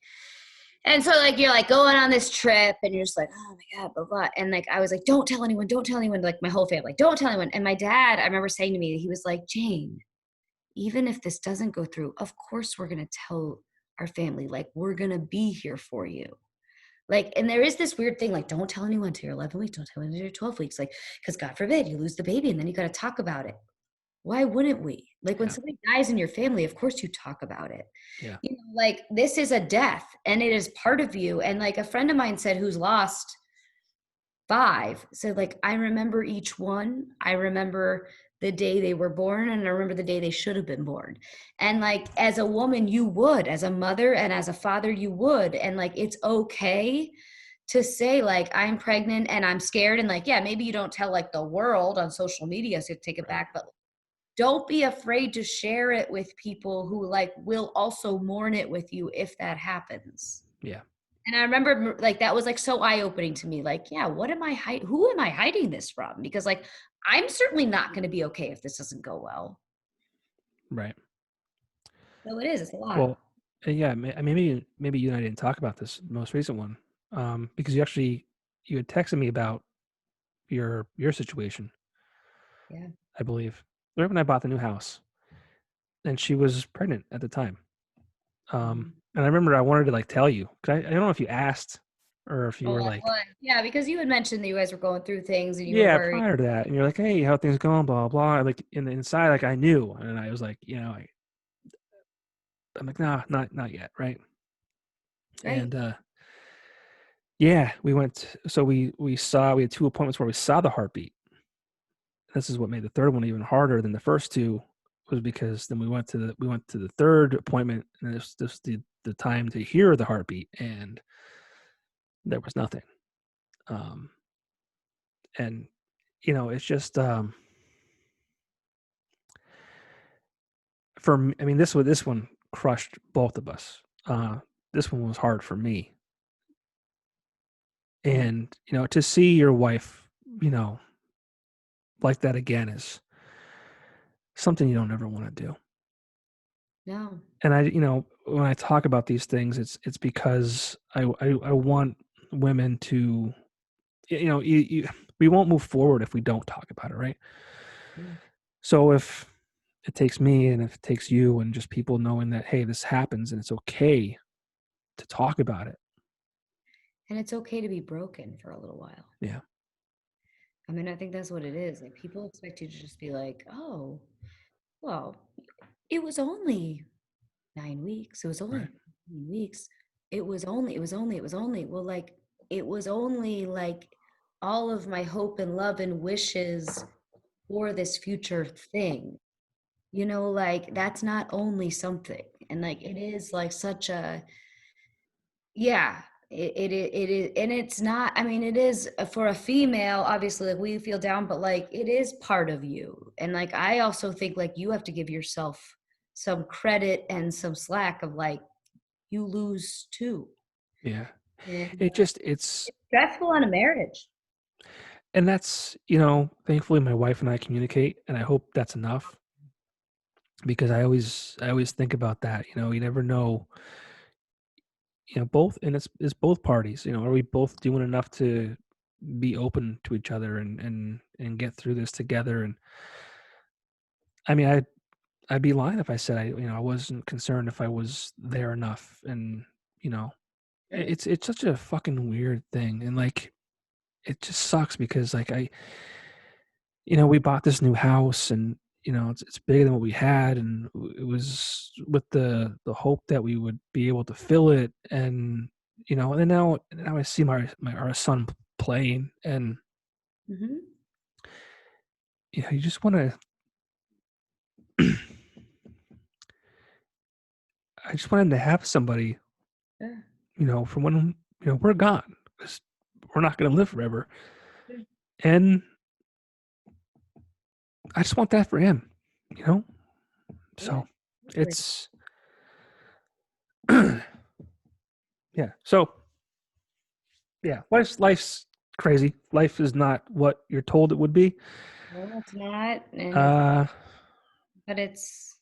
A: And so like you're like going on this trip and you're just like, oh my God, blah, blah. And like I was like, don't tell anyone, like my whole family, don't tell anyone. And my dad, I remember saying to me, he was like, Jane, even if this doesn't go through, of course we're gonna tell our family, like we're gonna be here for you. Like, and there is this weird thing, like, don't tell anyone till you're 11 weeks, don't tell anyone till you're 12 weeks, like, because God forbid you lose the baby and then you got to talk about it. Why wouldn't we? Like when
B: Yeah.
A: somebody dies in your family, of course you talk about it.
B: Yeah.
A: Like this is a death and it is part of you. And like a friend of mine said, who's lost 5, said like, I remember each one. I remember the day they were born and I remember the day they should have been born. And like as a woman, you would, as a mother and as a father, you would. And like it's okay to say like I'm pregnant and I'm scared. And like, yeah, maybe you don't tell like the world on social media, so you take it
B: Right.
A: back, but don't be afraid to share it with people who like will also mourn it with you if that happens.
B: Yeah.
A: And I remember like that was like so eye-opening to me. Like, yeah, who am I hiding this from? Because like I'm certainly not going to be okay if this doesn't go well.
B: Right.
A: So it's a lot.
B: Well, yeah. Maybe you and I didn't talk about this most recent one, because you had texted me about your situation,
A: Yeah.
B: I believe, right when I bought the new house, and she was pregnant at the time.
A: Mhm.
B: And I remember I wanted to like tell you, 'cause I don't know if you asked or if you
A: Oh,
B: were
A: I
B: like,
A: was. Yeah, because you had mentioned that you guys were going through things and you were
B: yeah,
A: worried.
B: prior to that, and you're like, hey, how things going, blah blah. And like in the inside, like I knew, and I was like, I'm like, nah, not yet, right?
A: Right.
B: And yeah, we went. So we had 2 appointments where we saw the heartbeat. This is what made the third one even harder than the first 2, was because then we went to the third appointment, and this the time to hear the heartbeat, and there was nothing. Um, and it's just for me. I mean, this one crushed both of us. This one was hard for me, and to see your wife, like that again is something you don't ever want to do.
A: No.
B: And when I talk about these things, it's because I want women to, we won't move forward if we don't talk about it, right?
A: Yeah.
B: So if it takes me and if it takes you and just people knowing that, hey, this happens and it's okay to talk about it.
A: And it's okay to be broken for a little while.
B: Yeah.
A: I mean, I think that's what it is. Like people expect you to just be like, oh, well, it was only 9 weeks. It was only
B: Right.
A: 9 weeks. It was only. Well, like, it was only like all of my hope and love and wishes for this future thing. Like that's not only something. And like it is like such a, yeah. it is, and it's not, I mean, it is for a female, obviously, like we feel down, but like it is part of you. And like I also think like you have to give yourself some credit and some slack of like you lose too.
B: Yeah.
A: And
B: It's
A: it's stressful on a marriage.
B: and that's, thankfully my wife and I communicate, and I hope that's enough, because I always think about that. You never know, both, and it's both parties. Are we both doing enough to be open to each other and get through this together? And I mean, I'd be lying if I said I wasn't concerned if I was there enough. And you know, it's such a fucking weird thing, and like it just sucks because like we bought this new house, and it's bigger than what we had, and it was with the hope that we would be able to fill it. And and then now I see our son playing, and
A: Mm-hmm.
B: you just want to I just want him to have somebody,
A: Yeah.
B: for when we're gone, 'cause we're not going to live forever.
A: Yeah.
B: And I just want that for him, you know
A: Yeah.
B: so it's yeah. So yeah, life's crazy. Life is not what you're told it would be.
A: No, it's not. And it's,
B: Uh,
A: but it's,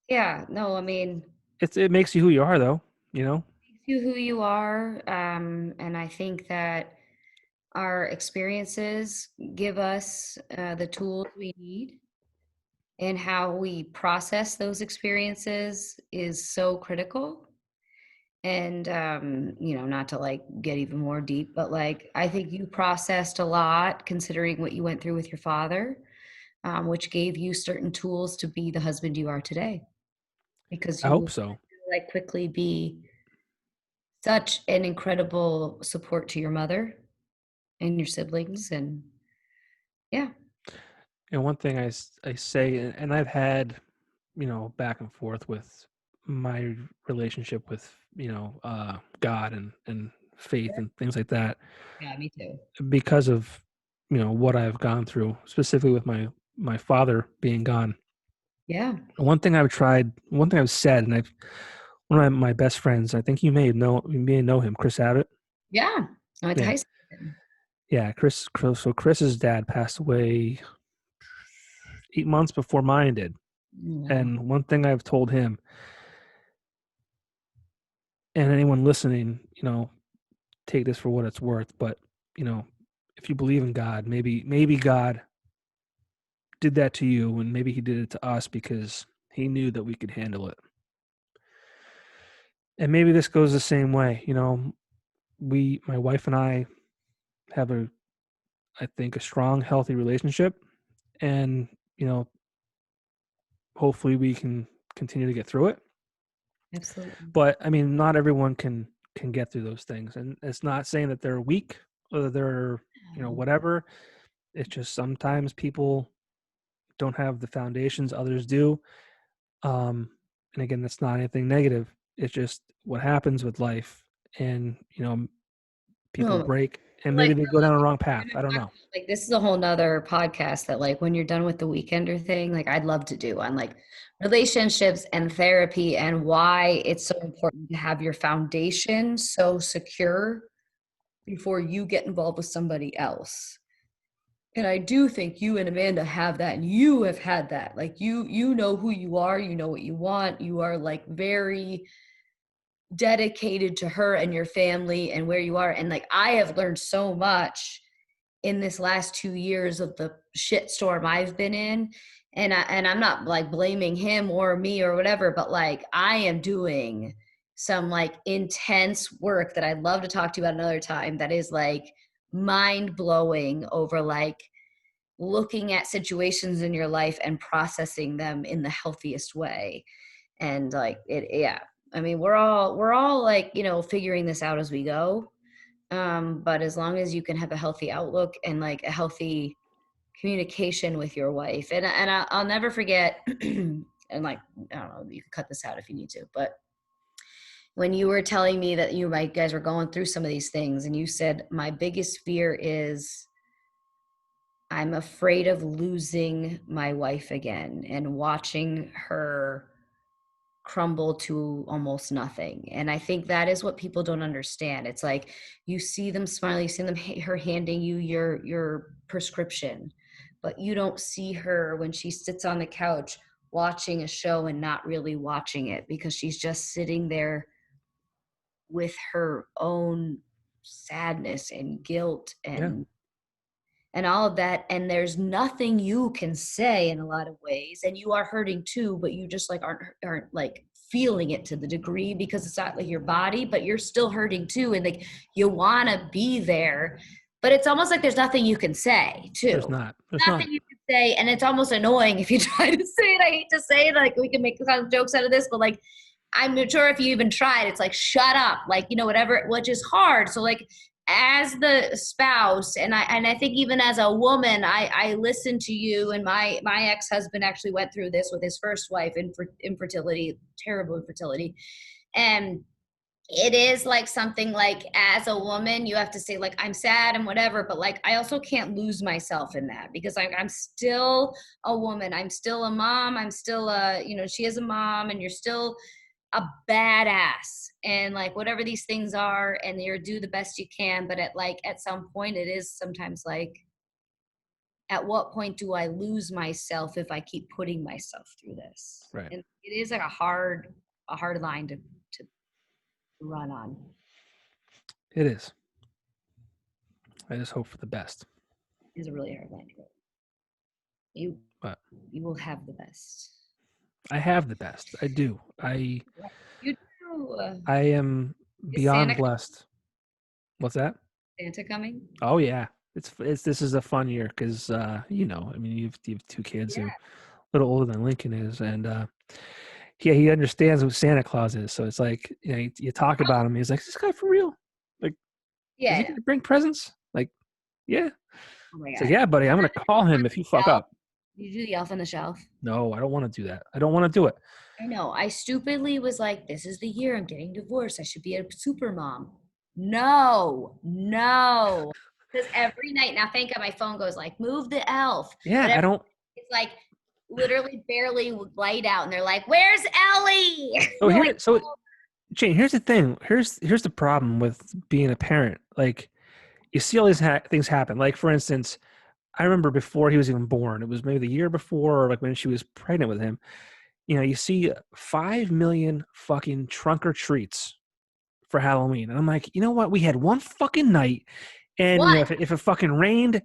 A: yeah, no, I mean,
B: it makes you who you are, though. You know.
A: makes you who you are. And I think that our experiences give us the tools we need, and how we process those experiences is so critical. And not to like get even more deep, but like I think you processed a lot considering what you went through with your father, which gave you certain tools to be the husband you are today, because
B: I
A: you
B: hope
A: were
B: so.
A: like quickly be such an incredible support to your mother and your siblings. And yeah.
B: And one thing I say, and I've had, back and forth with my relationship with, God and faith and things like that,
A: Yeah, me too.
B: because of, what I've gone through, specifically with my father being gone.
A: Yeah.
B: One thing I've said, and one of my best friends, I think you may know him, Chris Abbott.
A: Yeah. I went to
B: Yeah.
A: high school with him.
B: Yeah. So Chris's dad passed away 8 months before mine did.
A: Wow.
B: And one thing I've told him, and anyone listening, take this for what it's worth, but, you know, if you believe in God, maybe God did that to you, and maybe he did it to us because he knew that we could handle it. And maybe this goes the same way. My wife and I have I think, a strong, healthy relationship, and, hopefully we can continue to get through it.
A: Absolutely.
B: But I mean, not everyone can get through those things, and it's not saying that they're weak or that they're, whatever. It's just sometimes people don't have the foundations others do. And again, that's not anything negative. It's just what happens with life, and people
A: No,
B: break, and
A: like
B: maybe they go down a wrong
A: we're
B: path.
A: gonna
B: I don't
A: talk
B: know.
A: about, like this is a whole nother podcast that like when you're done with the Weekender thing, like I'd love to do on like relationships and therapy and why it's so important to have your foundation so secure before you get involved with somebody else. And I do think you and Amanda have that, and you have had that. Like you know who you are, you know what you want. You are like very dedicated to her and your family and where you are. And like I have learned so much in this last 2 years of the shitstorm I've been in. And I'm not like blaming him or me or whatever, but like I am doing some like intense work that I'd love to talk to you about another time, that is like mind blowing, over like looking at situations in your life and processing them in the healthiest way. And like it, yeah, I mean, we're all like, figuring this out as we go. But as long as you can have a healthy outlook and like a healthy communication with your wife, and I'll never forget, and like I don't know, you can cut this out if you need to, but when you were telling me that you guys were going through some of these things, and you said, my biggest fear is I'm afraid of losing my wife again and watching her crumble to almost nothing. And I think that is what people don't understand. It's like you see them smiling, you see them her handing you your prescription, but you don't see her when she sits on the couch watching a show and not really watching it because she's just sitting there with her own sadness and guilt and all of that, and there's nothing you can say in a lot of ways, and you are hurting too, but you just like aren't like feeling it to the degree because it's not like your body, but you're still hurting too, and like you want to be there, but it's almost like there's nothing you can say too.
B: There's not.
A: Nothing you can say, and it's almost annoying if you try to say it. I hate to say it, like we can make kind of jokes out of this, but like I'm sure if you even tried, it's like shut up, like whatever, which is hard. So like as the spouse, and I think even as a woman, I listen to you, and my ex-husband actually went through this with his first wife, infertility, terrible infertility. And it is like something like as a woman, you have to say like, I'm sad and whatever, but like, I also can't lose myself in that because I'm still a woman. I'm still a mom. I'm still she is a mom, and you're still a badass, and like whatever these things are, and you're do the best you can, but at some point it is sometimes like, at what point do I lose myself if I keep putting myself through this?
B: Right.
A: And it is like a hard line to run on.
B: It is. I just hope for the best.
A: It is a really hard line to go. You will have the best.
B: I have the best. I do.
A: You do.
B: I am beyond blessed. What's that?
A: Santa coming?
B: Oh yeah, this is a fun year because I mean you have two kids who are a little older than Lincoln is, and he understands what Santa Claus is. So it's like you talk about him. He's like, is this guy for real? Like, is he gonna bring presents? Like, yeah. Oh my God. So yeah, buddy, I'm gonna call him if you fuck up.
A: You do the elf on the shelf?
B: No, I don't want to do that. I don't want to do it.
A: I know. I stupidly was like, this is the year I'm getting divorced. I should be a super mom. No. Because every night, now thank God my phone goes like, move the elf.
B: Yeah, I don't.
A: It's like literally barely light out. And they're like, where's Ellie?
B: Jane, here's the thing. Here's the problem with being a parent. Like, you see all these things happen. Like, for instance, I remember before he was even born, it was maybe the year before, or like when she was pregnant with him, you see 5 million fucking trunk or treats for Halloween. And I'm like, you know what? We had one fucking night, and if it fucking rained,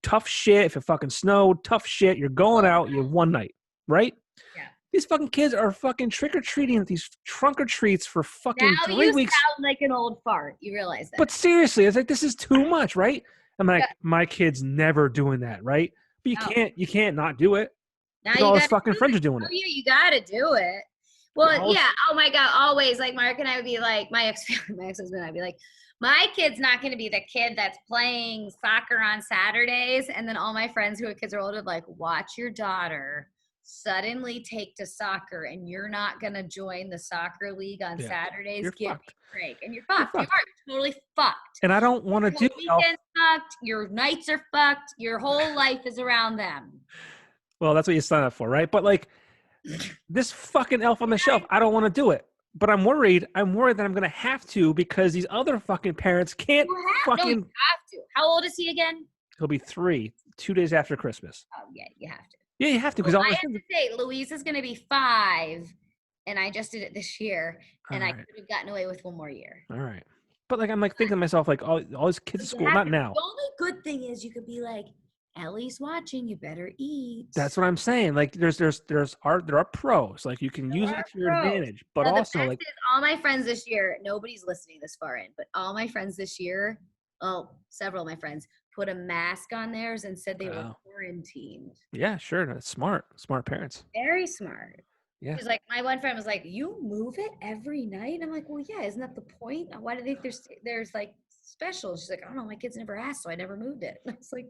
B: tough shit. If it fucking snowed, tough shit. You're going out, you have one night, right?
A: Yeah.
B: These fucking kids are fucking trick-or-treating at these trunk or treats for fucking 3 weeks.
A: Now you sound like an old fart. You realize that.
B: But seriously, it's like, this is too much, right? I'm like, my kid's never doing that, right? But you can't not do it. Now all his fucking friends are doing it.
A: Yeah, you gotta do it. Well, yeah. Oh my God. Always, like Mark and I would be like, my ex-husband, I'd be like, my kid's not going to be the kid that's playing soccer on Saturdays, and then all my friends who have kids are older, like, watch your daughter suddenly take to soccer, and you're not going to join the soccer league on Saturdays. Give me a break, and you're fucked. You're totally fucked.
B: And I don't want to do.
A: Your weekend's fucked. Your nights are fucked. Your whole life is around them.
B: Well, that's what you sign up for, right? But like this fucking elf on the shelf, I don't want to do it. But I'm worried that I'm going to have to because these other fucking parents can't fucking. No, you
A: have to. How old is he again?
B: He'll be 3, 2 days after Christmas.
A: Oh, yeah, you have to.
B: Yeah, you have to. Because
A: I have to say, Louise is going to be 5, and I just did it this year, and I could have gotten away with one more year.
B: All right. But like, I'm like thinking to myself, like, all these kids at school, not now.
A: The only good thing is you could be like, Ellie's watching, you better eat.
B: That's what I'm saying. Like there are pros. Like you can use it to your advantage. But also like
A: all my friends this year, nobody's listening this far in, but all my friends this year, several of my friends put a mask on theirs and said they were quarantined.
B: Yeah, sure. That's smart. Smart parents.
A: Very smart.
B: Yeah.
A: Because like my one friend was like, you move it every night? I'm like, well, yeah, isn't that the point? Why do they think there's like special? She's like, I don't know, my kids never asked, so I never moved it. And I was like,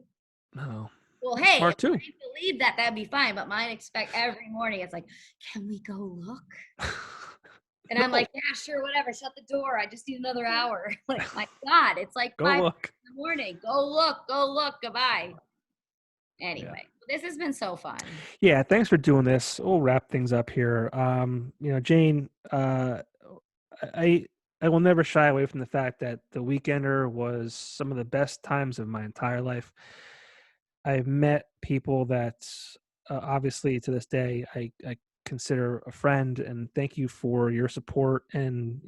B: no.
A: Well, hey, if you believe that, that'd be fine. But mine expect every morning. It's like, can we go look? And I'm like, yeah, sure, whatever. Shut the door. I just need another hour. Like, my God, it's like
B: Go
A: 5
B: look.
A: in the morning. Go look. Goodbye.
B: Yeah.
A: Anyway, this has been so fun.
B: Yeah. Thanks for doing this. We'll wrap things up here. Jane, I I will never shy away from the fact that the Weekender was some of the best times of my entire life. I've met people that obviously to this day I consider a friend, and thank you for your support and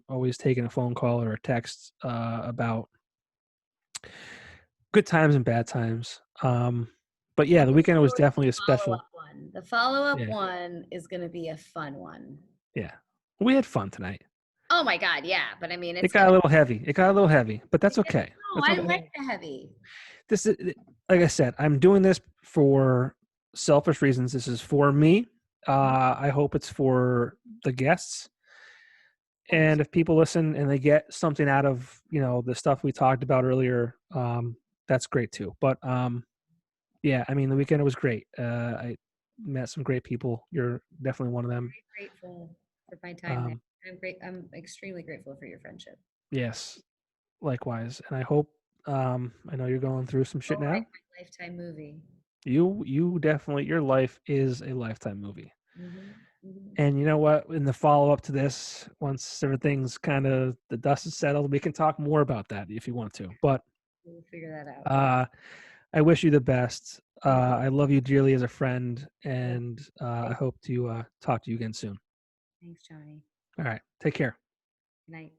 B: always taking a phone call or a text about good times and bad times. But yeah, the Weekender was definitely a special.
A: Follow-up one. The follow-up
B: Yeah,
A: one is going to be a fun one.
B: yeah. We had fun tonight.
A: Oh my God, yeah. But I mean,
B: It
A: it's
B: got
A: going
B: a
A: to
B: little heavy. It got a little heavy, but that's
A: be,
B: okay.
A: no,
B: That's
A: I
B: okay.
A: like the heavy.
B: This is, like I said, I'm doing this for selfish reasons. This is for me. I hope it's for the guests. And if people listen and they get something out of, the stuff we talked about earlier, that's great too. But yeah, I mean, the weekend was great. I met some great people. You're definitely one of them.
A: Very grateful for my time there.
B: Um,
A: I'm extremely grateful for your friendship.
B: yes, likewise. And I hope, I know you're going through some shit
A: Oh, like
B: now.
A: my Lifetime movie.
B: You definitely, your life is a Lifetime movie.
A: Mm-hmm.
B: And you know what? In the follow up to this, once everything's kind of the dust is settled, we can talk more about that if you want to. But
A: We'll figure that out.
B: I wish you the best.
A: Thank
B: I love you dearly as a friend,
A: you.
B: and I hope to talk to you again soon.
A: Thanks, Johnny.
B: All right. Take care.
A: Good night.